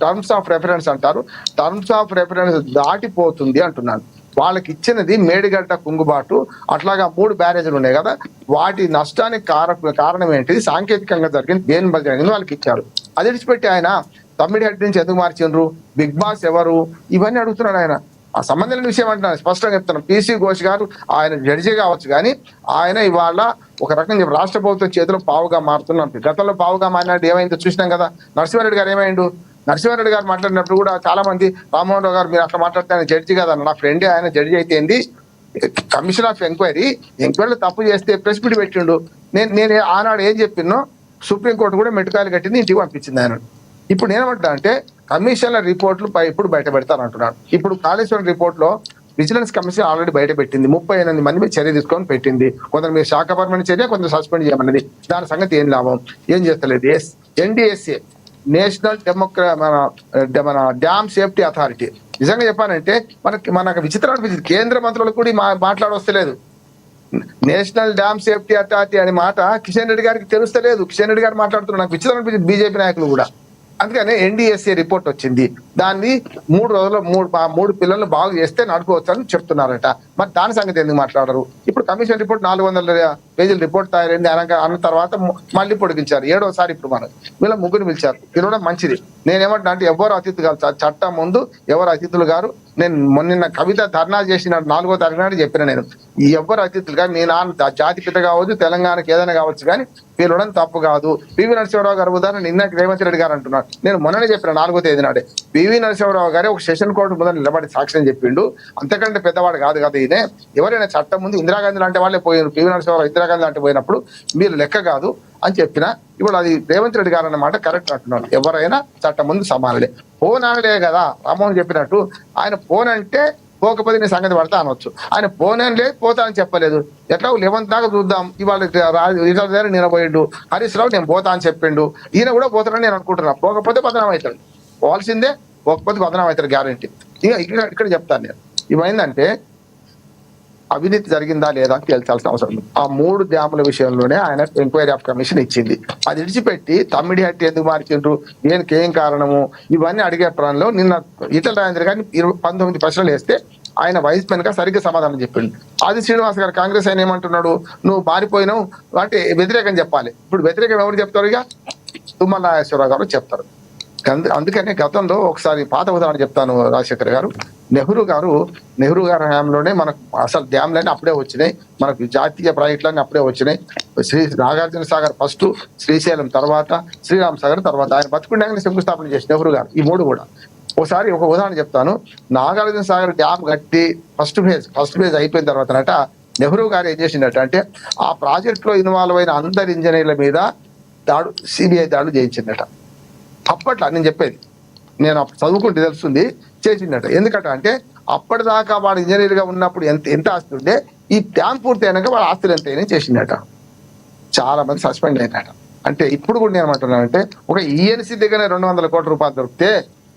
టర్మ్స్ ఆఫ్ రెఫరెన్స్ అంటారు, టర్మ్స్ ఆఫ్ రెఫరెన్స్ దాటిపోతుంది అంటున్నాను. వాళ్ళకి ఇచ్చినది మేడిగడ్డ, కుంగుబాటు, అట్లాగా 3 బ్యారేజీలు ఉన్నాయి కదా, వాటి నష్టానికి కారణం ఏంటిది, సాంకేతికంగా జరిగింది, దేని బలి జరిగింది వాళ్ళకి ఇచ్చారు. అది విడిచిపెట్టి ఆయన తమ్మిడి హెడ్ నుంచి ఎందుకు మార్చిండ్రు, బిగ్ బాస్ ఎవరు, ఇవన్నీ అడుగుతున్నాడు ఆయన. ఆ సంబంధం లేని విషయం అంటున్నాను, స్పష్టంగా చెప్తున్నాను. PC ఘోష్ గారు ఆయన జడ్జి కావచ్చు, కానీ ఆయన ఇవాళ ఒక రకంగా రాష్ట్ర ప్రభుత్వం చేతిలో పావుగా మారుతున్నారు. గతంలో పావుగా మారినట్టు ఏమైందో చూసినాం కదా. నరసింహారెడ్డి గారు ఏమైండు, నరసింహారెడ్డి గారు మాట్లాడినప్పుడు కూడా చాలా మంది రామ్మోహన్ రావు గారు మీరు అట్లా మాట్లాడితే ఆయన జడ్జి కదా, నా ఫ్రెండే ఆయన జడ్జి అయితే ఏంది, కమిషన్ ఆఫ్ ఎంక్వైరీలో తప్పు చేస్తే ప్రెస్ మీట్ పెట్టిండు. నేను ఆనాడు ఏం చెప్పినో సుప్రీంకోర్టు కూడా మెట్టుకాయలు కట్టింది, ఇంటికి పంపించింది ఆయన. ఇప్పుడు నేనేమంటా అంటే కమిషన్ల రిపోర్ట్లు ఇప్పుడు బయట పెడతారంటున్నాను. ఇప్పుడు కాళేశ్వరం రిపోర్ట్ లో విజిలెన్స్ కమిషన్ ఆల్రెడీ బయట పెట్టింది, 38 మంది మీద చర్య తీసుకొని పెట్టింది. కొందరు మీరు శాఖపరమైన చర్య, కొందరు సస్పెండ్ చేయమన్నది. దాని సంగతి ఏం లాభం, ఏం చేస్తలేదు. NDSA నేషనల్ మన డ్యామ్ సేఫ్టీ అథారిటీ, నిజంగా చెప్పానంటే మనకు విచిత్రం అనిపించింది, కేంద్ర మంత్రులకు కూడా మాట్లాడవస్తలేదు. నేషనల్ డ్యామ్ సేఫ్టీ అథారిటీ అనే మాట కిషన్ రెడ్డి గారికి తెలుస్తలేదు. కిషన్ రెడ్డి గారు మాట్లాడుతున్నారు, నాకు విచిత్రం అనిపించింది, బీజేపీ నాయకులు కూడా. అందుకనే NDSA రిపోర్ట్ వచ్చింది, దాన్ని 3 రోజుల్లో 3 పిల్లలను బాగు చేస్తే నడుపువచ్చు అని చెప్తున్నారట. మరి దాని సంగతి ఎందుకు మాట్లాడరు? ఇప్పుడు కమిషన్ రిపోర్ట్ 400 పేజీల రిపోర్ట్ తయారైంది అన్న తర్వాత మళ్ళీ పొడిగించారు, 7వసారి ఇప్పుడు మనం వీళ్ళ 3 పిలిచారు. పిలవడం మంచిది. నేనేమంటున్నా అంటే ఎవరు అతిథులు కాదు, చట్టం ముందు ఎవరు అతిథులు గారు. నేను మొన్న కవిత ధర్నా చేసిన 4వ తారీఖు నాడు చెప్పిన, నేను ఎవరు అతిథులు కానీ నేను జాతిపిత కావచ్చు, తెలంగాణకి ఏదైనా కావచ్చు, కానీ పిలవడం తప్పు కాదు. పివి నరసింహారావు గారు ఉదాహరణ నిన్న రేవంత్ రెడ్డి గారు అంటున్నారు, నేను మొన్ననే చెప్పిన 4వ తేదీ నాడే పివి నరసింహారావు గారు ఒక సెషన్ కోర్టు ముందు నిలబడి సాక్ష్యం చెప్పిండు. అంతకంటే పెద్దవాడు కాదు కదా ఈయన. ఎవరైనా చట్టం ముందు ఇందిరాగాంధీ లాంటి వాళ్ళే పోయారు, పివి నరసింహారావు ఇందిరాగాంధీ లాంటి పోయినప్పుడు మీరు లెక్క కాదు అని చెప్పిన. ఇప్పుడు అది రేవంత్ రెడ్డి గారు అన్నమాట కరెక్ట్ అంటున్నాడు, ఎవరైనా చట్టం ముందు సమానులే. ఫోన్ అనలే కదా రామ్మోహన్ చెప్పినట్టు, ఆయన ఫోన్ అంటే పోకపోతే నీ సంగతి పడతా అనొచ్చు, ఆయన పోనేం లేదు, పోతా అని చెప్పలేదు. ఎట్లా 11 దాకా చూద్దాం. ఇవాళ దగ్గర నేను పోయిండు, హరీష్ రావు నేను పోతా అని చెప్పిండు, ఈయన కూడా పోతాడని నేను అనుకుంటున్నా. పోకపోతే బదనాం అవుతాడు, పోవాల్సిందే, పోకపోతే బదనాం అవుతాడు గ్యారంటీ. ఇక్కడ చెప్తాను నేను, ఇవేందంటే అవినీతి జరిగిందా లేదా అని తేల్చాల్సిన అవసరం ఉంది. ఆ 3 డ్యాముల విషయంలోనే ఆయన ఎంక్వైరీ ఆఫ్ కమిషన్ ఇచ్చింది. అది విడిచిపెట్టి తమ్మిడి హట్టి ఎందుకు మార్చిండ్రు, ఏం కారణము, ఇవన్నీ అడిగే ప్రాణంలో నిన్న ఈటల రాజేందర్ గారిని 19 ప్రశ్నలు వేస్తే ఆయన వైస్ మెన్ గా సరిగ్గా సమాధానం చెప్పిండు. ఆది శ్రీనివాస్ గారు కాంగ్రెస్ ఆయన ఏమంటున్నాడు, నువ్వు మారిపోయినావు అంటే వ్యతిరేకం చెప్పాలి. ఇప్పుడు వ్యతిరేకం ఎవరు చెప్తారు, ఇక తుమ్మల నాగేశ్వరరావు గారు చెప్తారు. అందుకనే గతంలో ఒకసారి పాత ఉదాహరణ చెప్తాను. రాజశేఖర్ గారు, నెహ్రూ గారి హయాంలోనే మనకు అసలు డ్యామ్లన్నీ అప్పుడే వచ్చినాయి, మనకు జాతీయ ప్రాజెక్టులన్నీ అప్పుడే వచ్చినాయి. నాగార్జున సాగర్ ఫస్ట్, శ్రీశైలం తర్వాత, శ్రీరామ్ సాగర్ తర్వాత. ఆయన బతుకుండగానే శంకుస్థాపన చేసి నెహ్రూ గారు ఈ 3 కూడా. ఒకసారి ఒక ఉదాహరణ చెప్తాను. నాగార్జున సాగర్ డ్యామ్ కట్టి ఫస్ట్ ఫేజ్ అయిపోయిన తర్వాత నెహ్రూ గారు ఏం చేసిందట అంటే ఆ ప్రాజెక్ట్ లో ఇన్వాల్వ్ అయిన అందరి ఇంజనీర్ల మీద సిబిఐ దాడులు చేయించిందట. అప్పట్లో నేను చెప్పేది, నేను అప్పుడు చదువుకుంటే తెలుస్తుంది చేసిండట. ఎందుకంటే అంటే అప్పటిదాకా వాడు ఇంజనీర్ గా ఉన్నప్పుడు ఎంత ఆస్తి ఉండే, ఈ డ్యామ్ పూర్తి అయినాక వాడు ఆస్తులు ఎంత అయినా చేసిండట. చాలా మంది సస్పెండ్ అయినట. అంటే ఇప్పుడు కూడా నేను ఏమంటున్నానంటే ఒక ఈఎన్సీ దగ్గర 200 కోట్ల రూపాయలు దొరికితే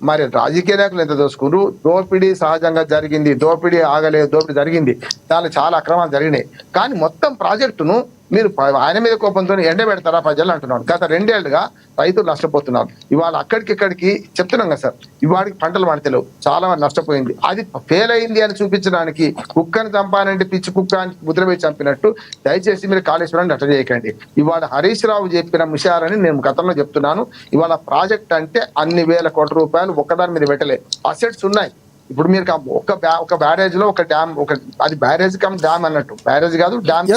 మరి రాజకీయ నాయకులు ఎంత దోసుకున్నారు? దోపిడీ సహజంగా జరిగింది, దోపిడీ ఆగలేదు, దోపిడీ జరిగింది, దానిలో చాలా అక్రమాలు జరిగినాయి. కానీ మొత్తం ప్రాజెక్టును మీరు ఆయన మీద కోపంతో ఎండబెడతారా ప్రజలు అంటున్నాడు. గత 2 ఏళ్లుగా రైతులు నష్టపోతున్నారు. ఇవాళ అక్కడికి చెప్తున్నాం కదా సార్, ఇవాడికి పంటలు పండతలేవు, చాలా మంది నష్టపోయింది. అది ఫెయిల్ అయింది అని చూపించడానికి కుక్కని చంపానంటే పిచ్చి కుక్క అని ముద్ర వేసి చంపినట్టు దయచేసి మీరు కాళేశ్వరాన్ని అట్ట చేయకండి. ఇవాళ హరీష్ రావు చెప్పిన విషయాలని నేను గతంలో చెప్తున్నాను. ఇవాళ ప్రాజెక్ట్ అంటే అన్ని వేల కోట్ల రూపాయలు ఒక్కదాని మీద పెట్టలే, అసెట్స్ ఉన్నాయి. ఇప్పుడు మీరు ఒక బ్యారేజ్ లో ఒక డ్యామ్, అది బ్యారేజ్ కమ్ డ్యామ్ అన్నట్టు, బ్యారేజ్ కాదు డ్యామ్.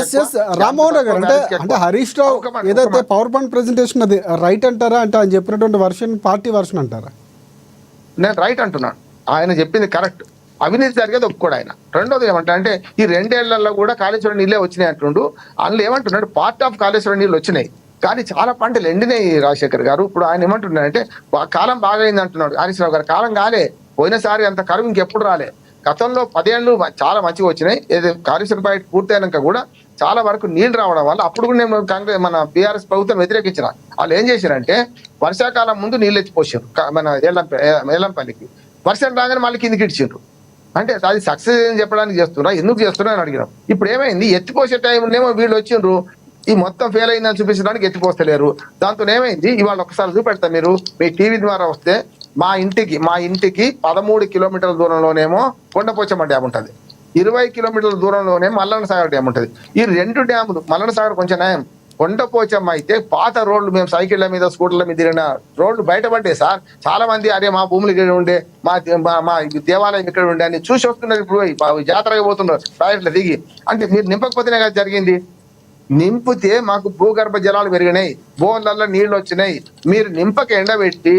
రామ్మోహన్ రావు గారు అంటే హరీష్ రావు ఏదైతే పవర్ పాయింట్ ప్రెజెంటేషన్ అది రైట్ అంటారా? అంటే ఆయన చెప్పినటువంటి వర్షన్ పార్టీ వర్షన్ అంటారా? నేను రైట్ అంటున్నాను, ఆయన చెప్పింది కరెక్ట్. అవినీతి జరిగేది ఒప్పుకోడు ఆయన. రెండోది ఏమంటా అంటే ఈ 2 ఏళ్లలో కూడా కాళేశ్వరం నీళ్ళే వచ్చినాయి అంటుండు. అందులో ఏమంటున్నాడు, పార్ట్ ఆఫ్ కాళేశ్వరం నీళ్ళు వచ్చినాయి కానీ చాలా పంటలు ఎండినాయి రాజశేఖర్ గారు. ఇప్పుడు ఆయన ఏమంటున్నాడంటే కాలం బాగైంది అంటున్నాడు హరీష్ రావు గారు. కాలం కాలే, పోయినసారి అంత కరువు ఇంకెప్పుడు రాలే. గతంలో 10 ఏళ్ళు చాలా మంచిగా వచ్చినాయి. ఏదో కాళేశ్వరం ప్రాజెక్ట్ పూర్తయినాక కూడా చాలా వరకు నీళ్లు రావడం వల్ల అప్పుడు కూడా నేను కాంగ్రెస్ మన బీఆర్ఎస్ ప్రభుత్వం వ్యతిరేకించిన. వాళ్ళు ఏం చేశారంటే వర్షాకాలం ముందు నీళ్ళు ఎత్తిపోసారు మన ఏలంపల్లికి, వర్షం రాగానే మళ్ళీ కిందికి ఇచ్చిండ్రు. అంటే అది సక్సెస్ అని చెప్పడానికి చేస్తున్నా, ఎందుకు చేస్తున్నా అని అడిగినాం. ఇప్పుడు ఏమైంది, ఎత్తిపోసే టైంలో వీళ్ళు వచ్చిండ్రు, ఈ మొత్తం ఫెయిల్ అయిందని చూపించడానికి ఎత్తిపోస్తలేరు. దాంతో ఏమైంది, ఇవాళ ఒకసారి చూపెడతా, మీరు మీ టీవీ ద్వారా వస్తే మా ఇంటికి 13 కిలోమీటర్ల దూరంలోనేమో కొండపోచమ్మ డ్యామ్ ఉంటుంది, 20 కిలోమీటర్ల దూరంలోనే మల్లన్న సాగర్ డ్యామ్ ఉంటుంది. ఈ 2 డ్యాములు, మల్లన్న సాగర్ కొంచెం నయం, కొండపోచమ్మ అయితే పాత రోడ్లు, మేము సైకిళ్ల మీద స్కూటర్ల మీద తిరిగిన రోడ్లు బయటపడ్డాయి సార్. చాలా మంది అరే మా భూములు ఇక్కడ ఉండే, మా దేవాలయం ఇక్కడ ఉండే అని చూసి వస్తున్నారు. ఇప్పుడు జాతరగా పోతున్నారు ప్రాజెక్టులు దిగి. అంటే మీరు నింపకపోతేనే కదా జరిగింది. నింపితే మాకు భూగర్భ జలాలు పెరిగినాయి, బోర్లలో నీళ్లు వచ్చినాయి. మీరు నింపక ఎండబెట్టి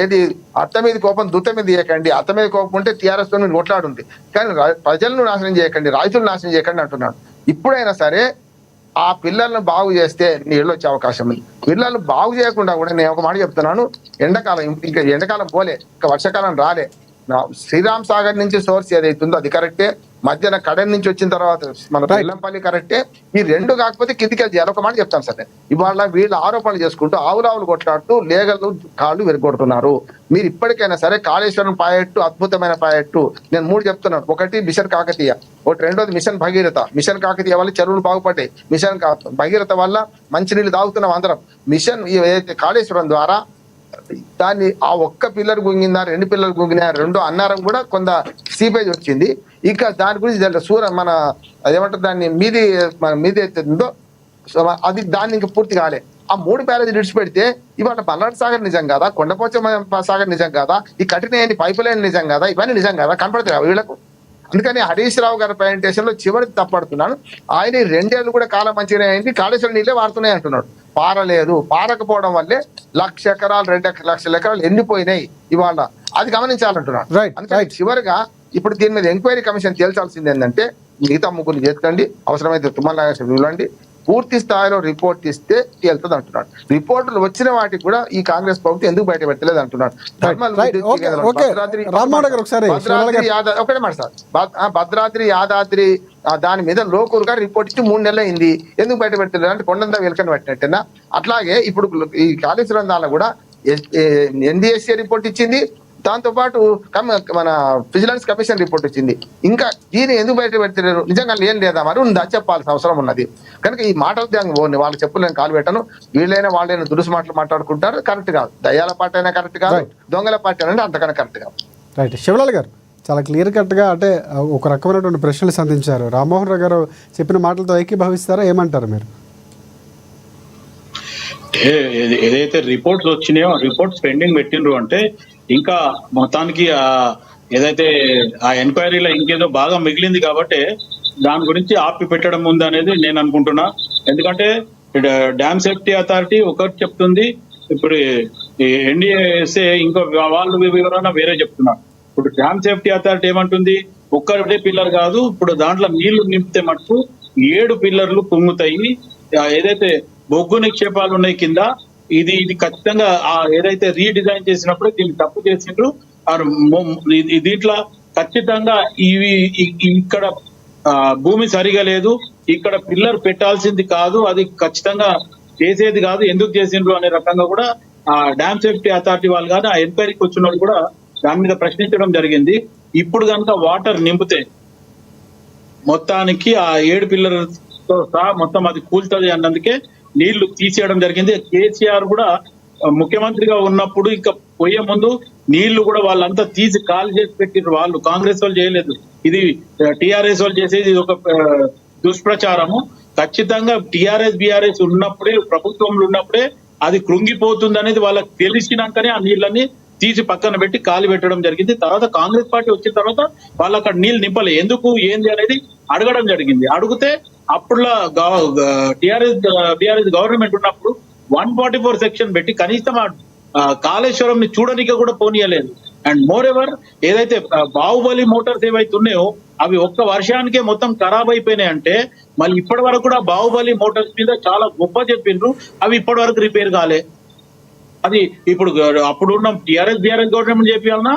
ఏది అత్త మీద కోపం దుత్త మీద చేయకండి. అత్త మీద కోపం ఉంటే టీఆర్ఎస్ తో కొట్లాడుంది, కానీ ప్రజలను నాశనం చేయకండి, రైతులను నాశనం చేయకండి అంటున్నాడు. ఇప్పుడైనా సరే ఆ పిల్లలను బాగు చేస్తే నీళ్ళు వచ్చే అవకాశం ఉంది. పిల్లలు బాగు చేయకుండా కూడా నేను ఒక మాట చెప్తున్నాను, ఇంకా ఎండాకాలం పోలే, ఇంకా వర్షాకాలం రాలే. శ్రీరామ్ సాగర్ నుంచి సోర్స్ ఏదైతుందో అది కరెక్టే, మధ్యాహ్నం కడెన్ నుంచి వచ్చిన తర్వాత మన బెల్లంపల్లి కరెక్టే. ఈ 2 కాకపోతే కిందికి చేయాలి. ఒక మాట చెప్తాను సార్, ఇవాళ వీళ్ళు ఆరోపణలు చేసుకుంటూ ఆవులు కొట్లాడుతూ లేగలు కాళ్ళు విరగొడుతున్నారు. మీరు ఇప్పటికైనా సరే కాళేశ్వరం ప్రాజెక్టు అద్భుతమైన ప్రాజెక్టు. నేను 3 చెప్తున్నాను. ఒకటి మిషన్ కాకతీయ, ఒకటి రెండోది మిషన్ భగీరథ. మిషన్ కాకతీయ వల్ల చెరువులు బాగుపడ్డాయి, మిషన్ భగీరథ వల్ల మంచినీళ్ళు తాగుతున్నాం అందరం. మిషన్ ఏదైతే కాళేశ్వరం ద్వారా దాన్ని ఆ ఒక్క పిల్లలు గుంగిందా, 2 పిల్లలు గుంగినా, 2 అన్నారం కూడా కొంత సీపేజ్ వచ్చింది. ఇక దాని గురించి మన అదేమంటారు దాన్ని మీది ఎత్తుందో అది దాన్ని ఇంకా పూర్తి కాలే. ఆ 3 బ్యారేజ్ విడిచిపెడితే ఇవాళ మల్లన్న సాగర్ నిజం కాదా, కొండపోచమ్మ సాగర్ నిజం కాదా, ఈ కఠిన పైప్ లైన్ నిజం కాదా, ఇవన్నీ నిజం కాదా, కనపడతాయి వీళ్ళకు. అందుకని హరీష్ రావు గారి ప్రెజెంటేషన్ లో చివరికి తప్పడుతున్నాను. ఆయన 2 ఏళ్ళు కూడా కాలం మంచిగానే అయింది, కాళేశ్వరం నీళ్ళే వాడుతున్నాయి అంటున్నాడు. పారలేదు, పారకపోవడం వల్లే 1,00,000 ఎకరాలు 2,00,000 ఎకరాలు ఎండిపోయినాయి ఇవాళ. అది గమనించాలంటున్నాడు. అందుకని చివరిగా ఇప్పుడు దీని మీద ఎంక్వైరీ కమిషన్ తేల్చాల్సింది ఏంటంటే మిగతా 3 చేర్చండి, అవసరమైతే తుమ్మల నాగేశ్వరరావు ఇవ్వండి, పూర్తి స్థాయిలో రిపోర్ట్ ఇస్తే వెళ్తుంది అంటున్నాడు. రిపోర్టులు వచ్చిన వాటికి కూడా ఈ కాంగ్రెస్ ప్రభుత్వం ఎందుకు బయట పెట్టలేదు అంటున్నాడు. ఒకటే మాట సార్, భద్రాద్రి యాదాద్రి దాని మీద లోకూరుగా రిపోర్ట్ ఇచ్చి 3 నెలలు అయింది, ఎందుకు బయట పెట్టలేదు అంటే కొండంతా వెలకని పెట్టినట్టేనా. అట్లాగే ఇప్పుడు ఈ కాళేశ్వరం దానిలో కూడా NDSA రిపోర్ట్ ఇచ్చింది, దాంతో పాటు మన విజిలెన్స్ కమిషన్ రిపోర్ట్ వచ్చింది. ఇంకా దీన్ని ఎందుకు బయట పెట్టలేరు, నిజంగా ఏం లేదా మరి ఉందా చెప్పాల్సిన అవసరం ఉన్నది. కనుక ఈ మాటలు వాళ్ళు చెప్పులేని కాలు పెట్టను, వీళ్ళైనా వాళ్ళైనా దురుసు మాటలు మాట్లాడుకుంటారు, కరెక్ట్ కాదు. దయ్యాల పార్టీ అయినా కరెక్ట్ కాదు, దొంగల పార్టీ అయినా అంతకన్నా కరెక్ట్ కాదు. రైట్. శివలాల్ గారు చాలా క్లియర్ కట్గా అంటే ఒక రకమైనటువంటి ప్రశ్నలు సంధించారు. రామ్మోహన్ రావు గారు చెప్పిన మాటలతో ఏకీభవిస్తారా, ఏమంటారు మీరు? ఏదైతే రిపోర్ట్స్ వచ్చినాయో రిపోర్ట్స్ పెండింగ్ పెట్టిండ్రు అంటే ఇంకా మొత్తానికి ఏదైతే ఆ ఎంక్వైరీలో ఇంకేదో బాగా మిగిలింది కాబట్టి దాని గురించి ఆపి పెట్టడం ఉంది అనేది నేను అనుకుంటున్నా. ఎందుకంటే డ్యామ్ సేఫ్టీ అథారిటీ ఒకటి చెప్తుంది, ఇప్పుడు NDSA ఇంకో వాళ్ళు వివరణ వేరే చెప్తున్నారు. ఇప్పుడు డ్యామ్ సేఫ్టీ అథారిటీ ఏమంటుంది, ఒక్కటే పిల్లర్ కాదు, ఇప్పుడు దాంట్లో నీళ్లు నింపితే మటుకు 7 పిల్లర్లు కుంగుతాయి. ఏదైతే బొగ్గు నిక్షేపాలు ఉన్నాయి కింద ఇది ఖచ్చితంగా ఏదైతే రీడిజైన్ చేసినప్పుడు దీన్ని తప్పు చేసిండ్రు. దీంట్లో ఖచ్చితంగా ఇక్కడ భూమి సరిగా లేదు, ఇక్కడ పిల్లర్ పెట్టాల్సింది కాదు, అది ఖచ్చితంగా చేసేది కాదు, ఎందుకు చేసిండ్రు అనే రకంగా కూడా డ్యామ్ సేఫ్టీ అథారిటీ వాళ్ళు కానీ ఆ ఎంక్వైరీకి వచ్చిన వాళ్ళు కూడా దాని మీద ప్రశ్నించడం జరిగింది. ఇప్పుడు కనుక వాటర్ నింపితే మొత్తానికి ఆ 7 పిల్లర్తో సహా మొత్తం అది కూల్తుంది అన్నందుకే నీళ్లు తీసేయడం జరిగింది. కేసీఆర్ కూడా ముఖ్యమంత్రిగా ఉన్నప్పుడు ఇంకా పోయే ముందు నీళ్లు కూడా వాళ్ళంతా తీసి ఖాళీ చేసి పెట్టిండ్రు. వాళ్ళు కాంగ్రెస్ వాళ్ళు చేయలేదు, ఇది టిఆర్ఎస్ వాళ్ళు చేసేది ఒక దుష్ప్రచారము. ఖచ్చితంగా టిఆర్ఎస్ బిఆర్ఎస్ ఉన్నప్పుడే, ప్రభుత్వంలో ఉన్నప్పుడే అది కృంగిపోతుంది అనేది వాళ్ళకి తెలిసినాకనే ఆ నీళ్ళని తీసి పక్కన పెట్టి ఖాళీ పెట్టడం జరిగింది. తర్వాత కాంగ్రెస్ పార్టీ వచ్చిన తర్వాత వాళ్ళు అక్కడ నీళ్ళు నింపలే, ఎందుకు ఏంది అనేది అడగడం జరిగింది. అడిగితే అప్పుడులా టిఆర్ఎస్ గవర్నమెంట్ ఉన్నప్పుడు 144 సెక్షన్ పెట్టి కనీసం కాళేశ్వరం ని చూడనిక కూడా పోనీయలేదు. అండ్ మోర్ ఎవర్ ఏదైతే బాహుబలి మోటార్స్ ఏవైతే ఉన్నాయో అవి ఒక్క వర్షానికే మొత్తం ఖరాబ్ అయిపోయినాయి అంటే మళ్ళీ ఇప్పటి వరకు కూడా బాహుబలి మోటార్స్ మీద చాలా గొప్ప చెప్పిండ్రు, అవి ఇప్పటి వరకు రిపేర్ కాలే. అది ఇప్పుడు అప్పుడున్న టిఆర్ఎస్ బిఆర్ఎస్ గవర్నమెంట్ చేపియాలన్నా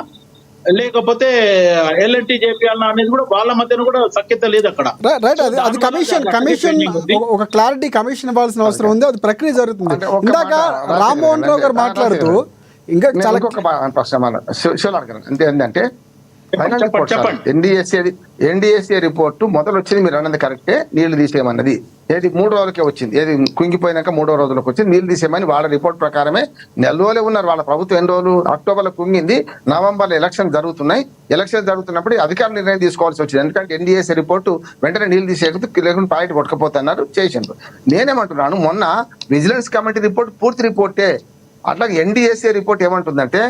లేకపోతే ఎల్ఎన్టీ చేపియాలన్నా అనేది కూడా వాళ్ళ మధ్యన కూడా సఖ్యత లేదు అక్కడ. రైట్, అది కమిషన్ ఒక క్లారిటీ కమిషన్ ఇవ్వాల్సిన అవసరం ఉంది, అది ప్రక్రియ జరుగుతుంది. ఇందాక రామ్మోహన్ రావు గారు మాట్లాడుతూ ఇంకా చాలా ప్రశ్న ఏంటంటే ఎన్డీఎస్ఏ రిపోర్టు మొదలు వచ్చింది, మీరు అన్నది కరెక్టే, నీళ్లు తీసేయమన్నది ఏది 3 రోజులకే వచ్చింది, ఏది కుంగిపోయినాక 3వ రోజులకు వచ్చింది నీళ్లు తీసేయమని వాళ్ళ రిపోర్ట్ ప్రకారమే. నెల రోజులే ఉన్నారు వాళ్ళ ప్రభుత్వం, ఎన్ని రోజులు, అక్టోబర్లో కుంగింది, నవంబర్లో ఎలక్షన్ జరుగుతున్నాయి. ఎలక్షన్ జరుగుతున్నప్పుడు అధికారులు నిర్ణయం తీసుకోవాల్సి వచ్చింది, ఎందుకంటే ఎన్డీఎస్ఏ రిపోర్టు వెంటనే నీళ్లు తీసేయకపోతే లేకుండా పాయింట్ కొట్టుకపోతున్నారు చేసిండ్రు. నేనేమంటున్నాను, మొన్న విజిలెన్స్ కమిటీ రిపోర్ట్ పూర్తి రిపోర్టే, అట్లాగే ఎన్డీఎస్ఏ రిపోర్ట్ ఏమంటుందంటే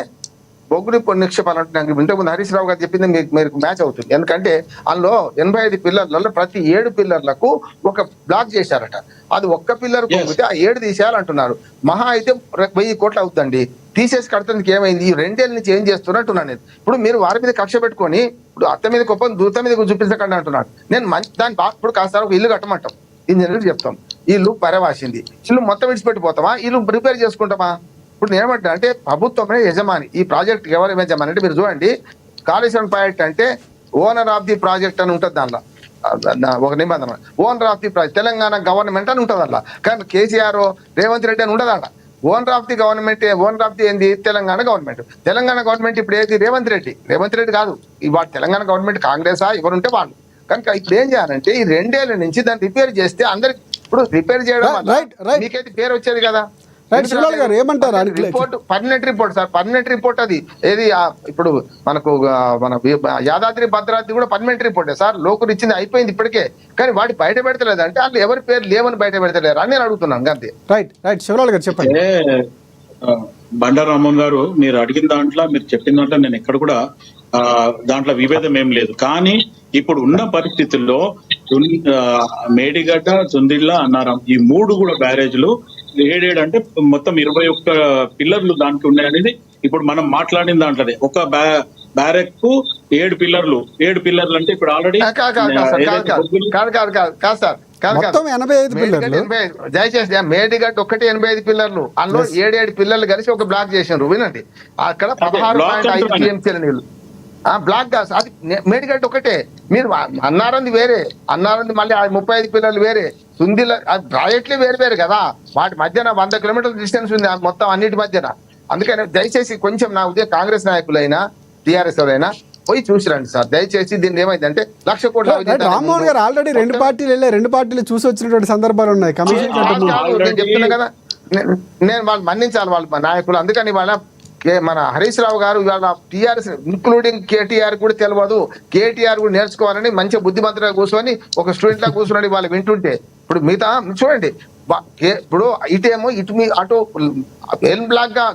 బొగ్గు నిక్షేపాలు అంటున్నాను. ఇంతకుముందు హరీష్ రావు గారు చెప్పింది మీకు మ్యాచ్ అవుతుంది, ఎందుకంటే అందులో 85 పిల్లర్లలో ప్రతి 7 పిల్లర్లకు ఒక బ్లాక్ చేశారట. అది ఒక్క పిల్లర్ పొంగితే ఆ 7 తీసేయాలంటున్నారు. మహా అయితే 1000 కోట్లు అవుతుందండి, తీసేసి కడతానికి ఏమైంది, ఈ 2 ఏళ్ళ నుంచి ఏం చేస్తున్నట్టున్నాను నేను. ఇప్పుడు మీరు వారి మీద కక్ష పెట్టుకొని ఇప్పుడు అత్త మీద గొప్ప దూత మీద చూపించకండి అంటున్నాడు. నేను దాని ఇప్పుడు కాస్త ఒక ఇల్లు కట్టమంటాం, ఇంజనీర్ చెప్తాం, ఇల్లు పరవాసింది, ఇల్లు మొత్తం విడిచిపెట్టిపోతామా, ఇల్లు రిపేర్ చేసుకుంటామా? ఇప్పుడు నేనేమంటా అంటే ప్రభుత్వమే యజమాని, ఈ ప్రాజెక్ట్ ఎవరు యజమాని అంటే మీరు చూడండి, కాళేశ్వరం ప్రాజెక్ట్ అంటే ఓనర్ ఆఫ్ ది ప్రాజెక్ట్ అని ఉంటుంది, దానిలో ఒక నిబంధన owner of the project Telangana government అని ఉంటుంది అలా. కానీ కేసీఆర్ రేవంత్ రెడ్డి అని ఉండదు అలా. Owner of the government, owner of the ఏంది తెలంగాణ గవర్నమెంట్. తెలంగాణ గవర్నమెంట్ ఇప్పుడు ఏది రేవంత్ రెడ్డి కాదు, ఇవాళ తెలంగాణ గవర్నమెంట్ కాంగ్రెసా ఎవరుంటే వాళ్ళు. కనుక ఇప్పుడు ఏం చేయాలంటే ఈ 2 ఏళ్ల నుంచి దాన్ని రిపేర్ చేస్తే అందరికి, ఇప్పుడు రిపేర్ చేయడం మీకైతే పేరు వచ్చేది కదా. Report permanent report sir, permanent report అది ఏది ఇప్పుడు మన యాదాద్రి భద్రాద్రి కూడా పర్మనెంట్ రిపోర్టే సార్. లోకల్ ఇచ్చింది అయిపోయింది ఇప్పటికే, కానీ వాటి బయట పెడతలేదు అంటే వాళ్ళు ఎవరి పేరు లేవని బయట పెడతలేరు అని నేను అడుగుతున్నాను అంతే. రైట్ శివలాల్ గారు చెప్పండి. బండారామన్ గారు మీరు అడిగిన దాంట్లో, మీరు చెప్పిన దాంట్లో నేను ఎక్కడ కూడా దాంట్లో విభేదం ఏం లేదు. కానీ ఇప్పుడు ఉన్న పరిస్థితుల్లో మేడిగడ్డ, జొందిళ్ళ, అన్నారం ఈ 3 కూడా బ్యారేజ్లు ఏడేడు అంటే మొత్తం 21 పిల్లర్లు దానికి ఉన్నాయనేది ఇప్పుడు మనం మాట్లాడిన దాంట్లోనే. ఒక బ్యారెక్ కు 7 పిల్లర్లు అంటే ఇప్పుడు ఆల్రెడీ దయచేసి మేడిగడ్డ ఒక్కటి 85 పిల్లర్లు, అందులో 7 పిల్లర్లు కలిసి ఒక బ్లాక్ చేసినారు. వినండి, అక్కడ 16.5 టీఎంసీల నీళ్లు బ్లాక్ గా, అది మేడిగడ్డ ఒకటే. మీరు అన్నారంది వేరే, అన్నారంది మళ్ళీ 35 పిల్లర్లు వేరే, సుందిల ప్రాజెక్టులే వేరు కదా, వాటి మధ్యన 100 కిలోమీటర్ల డిస్టెన్స్ ఉంది మొత్తం అన్నిటి మధ్యన. అందుకని దయచేసి కొంచెం నా ఉదయం కాంగ్రెస్ నాయకులైనా టీఆర్ఎస్ అయినా పోయి చూసిరండి సార్ దయచేసి. దీన్ని ఏమైందంటే 1,00,000 కోట్ల రామ్మోహన్ గారు ఆల్రెడీ 2 పార్టీలు చూసి వచ్చినటువంటి సందర్భాలు ఉన్నాయి. నేను చెప్తున్నా కదా, నేను వాళ్ళు మన్నించాలి వాళ్ళ నాయకులు. అందుకని వాళ్ళ మన హరీష్ రావు గారు ఇవాళ టీఆర్ఎస్ ఇంక్లూడింగ్ కేటీఆర్ కూడా తెలియదు, కేటీఆర్ కూడా నేర్చుకోవాలని మంచిగా బుద్ధిమంతులుగా కూర్చొని ఒక స్టూడెంట్ లా కూర్చొని వాళ్ళు వింటుంటే, ఇప్పుడు మిగతా చూడండి, ఇప్పుడు ఇటేమో ఇటు మీ అటు ఎల్ బ్లాక్ గా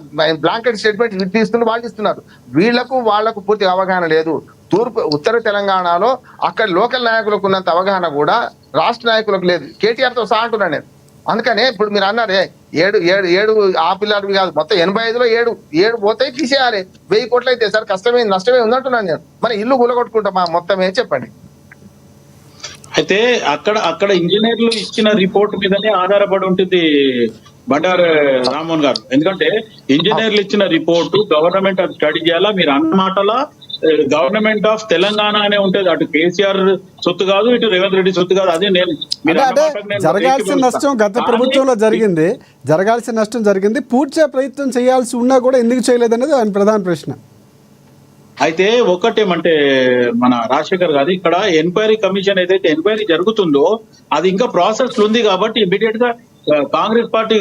బ్లాంకెట్ స్టేట్మెంట్ ఇటు ఇస్తున్నారు, వాళ్ళు ఇస్తున్నారు. వాళ్లకు పూర్తి అవగాహన లేదు. ఉత్తర తెలంగాణలో అక్కడ లోకల్ నాయకులకు ఉన్నంత అవగాహన కూడా రాష్ట్ర నాయకులకు లేదు, కేటీఆర్ తో సహా అంటున్నాను నేను. అందుకనే ఇప్పుడు మీరు అన్నారే 7 ఆ పిల్లలు కాదు, మొత్తం 85లో 7 పోతాయి, తీసేయాలి. 1000 కోట్లు అయితే సార్ కష్టమే నష్టమే ఉందంటున్నాను నేను. మరి ఇల్లు కూలగొట్టుకుంటామా మొత్తమే చెప్పండి. అయితే అక్కడ ఇంజనీర్లు ఇచ్చిన రిపోర్ట్ మీదనే ఆధారపడి ఉంటుంది బండారు రామ్మోహన్ గారు, ఎందుకంటే ఇంజనీర్లు ఇచ్చిన రిపోర్టు గవర్నమెంట్ అది స్టడీ చేయాలా. మీరు అన్న మాటలా గవర్నమెంట్ ఆఫ్ తెలంగాణ అనే ఉంటది, అటు కేసీఆర్ సొత్తు కాదు, ఇటు రేవంత్ రెడ్డి సొత్తు కాదు. అది నేను మీరు అన్న అంటే మాటకు నేను జరగాల్సిన నష్టం గత ప్రభుత్వంలో జరిగింది, జరగాల్సిన నష్టం జరిగింది, పూడ్చే ప్రయత్నం చేయాల్సి ఉన్నా కూడా ఎందుకు చేయలేదనేది ఆయన ప్రధాన ప్రశ్న. అయితే ఒకటేమంటే మన రాజశేఖర్ గారు, ఇక్కడ ఎంక్వైరీ కమిషన్ ఏదైతే ఎంక్వైరీ జరుగుతుందో అది ఇంకా ప్రాసెస్ ఉంది కాబట్టి ఇమీడియట్ గా కాంగ్రెస్ పార్టీ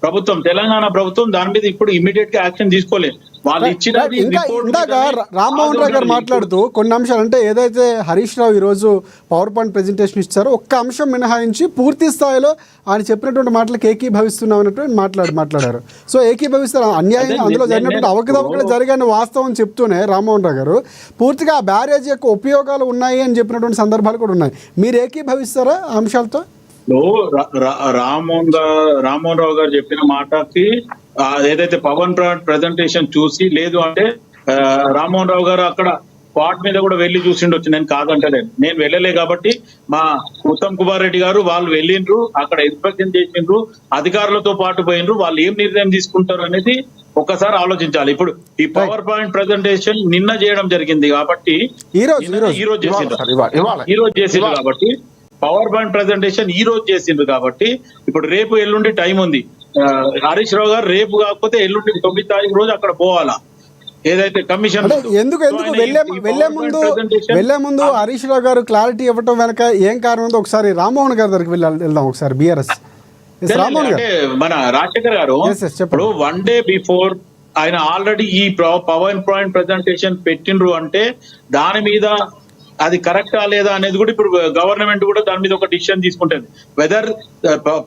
ప్రభుత్వం, తెలంగాణ ప్రభుత్వం దాని మీద ఇప్పుడు ఇమీడియట్ గా యాక్షన్ తీసుకోలేదు. వాళ్ళు ఇచ్చిన ఇందాక రామ్మోహన్ రావు గారు మాట్లాడుతూ కొన్ని అంశాలు, అంటే ఏదైతే హరీష్ రావు ఈరోజు పవర్ పాయింట్ ప్రెజెంటేషన్ ఇచ్చారో ఒక్క అంశం మినహాయించి పూర్తి స్థాయిలో ఆయన చెప్పినటువంటి మాటలకు ఏకీభవిస్తున్నాం అన్నట్టు మాట్లాడారు. సో ఏకీభవిస్తారు, అన్యాయం అందులో జరిగినటువంటి అవకతవకలు జరిగాని వాస్తవం చెప్తూనే రామ్మోహన్ రావు గారు పూర్తిగా ఆ బ్యారేజ్ యొక్క ఉపయోగాలు ఉన్నాయి అని చెప్పినటువంటి సందర్భాలు కూడా ఉన్నాయి. మీరు ఏకీభవిస్తారా ఆ అంశాలతో? రామ్మోహన్ రావు గారు చెప్పిన మాటకి ఏదైతే పవన్ ప్రెజెంటేషన్ చూసి లేదు అంటే రామ్మోహన్ రావు గారు అక్కడ స్పాట్ మీద కూడా వెళ్లి చూసిండొచ్చు, నేను కాదంటలేను. నేను వెళ్ళలే కాబట్టి మా ఉత్తమ్ కుమార్ రెడ్డి గారు వాళ్ళు వెళ్ళిండ్రు, అక్కడ ఇన్స్పెక్షన్ చేసిండ్రు, అధికారులతో పాటు పోయినరు. వాళ్ళు ఏం నిర్ణయం తీసుకుంటారు అనేది ఒకసారి ఆలోచించాలి. ఇప్పుడు ఈ పవర్ పాయింట్ ప్రెజెంటేషన్ నిన్న చేయడం జరిగింది కాబట్టి ఈ రోజు చేసిండ్రు కాబట్టి పవర్ పాయింట్ ప్రెజెంటేషన్ ఈ రోజు చేసిండ్రు కాబట్టి ఇప్పుడు రేపు ఎల్లుండి టైం ఉంది. హరీష్ రావు గారు రేపు కాకపోతే ఎల్లుండి 9వ తారీఖు రోజు అక్కడ పోవాలా ఏదైతే కమిషన్. ఎందుకు వెళ్లే ముందు హరీష్ రావు గారు క్లారిటీ ఇవ్వటం వెనక ఏం కారణం ఉందో ఒకసారి రామ్మోహన్ గారి దగ్గరికి వెళ్దాం ఒకసారి. బిఆర్ఎస్ అంటే మన రాజశేఖర్ గారు ఇప్పుడు 1 day బిఫోర్ ఆయన ఆల్రెడీ ఈ పవర్ పాయింట్ ప్రెజెంటేషన్ పెట్టిండ్రు అంటే దాని మీద అది కరెక్టా లేదా అనేది కూడా ఇప్పుడు గవర్నమెంట్ కూడా దాని మీద ఒక డిసిషన్ తీసుకుంటుంది. వెదర్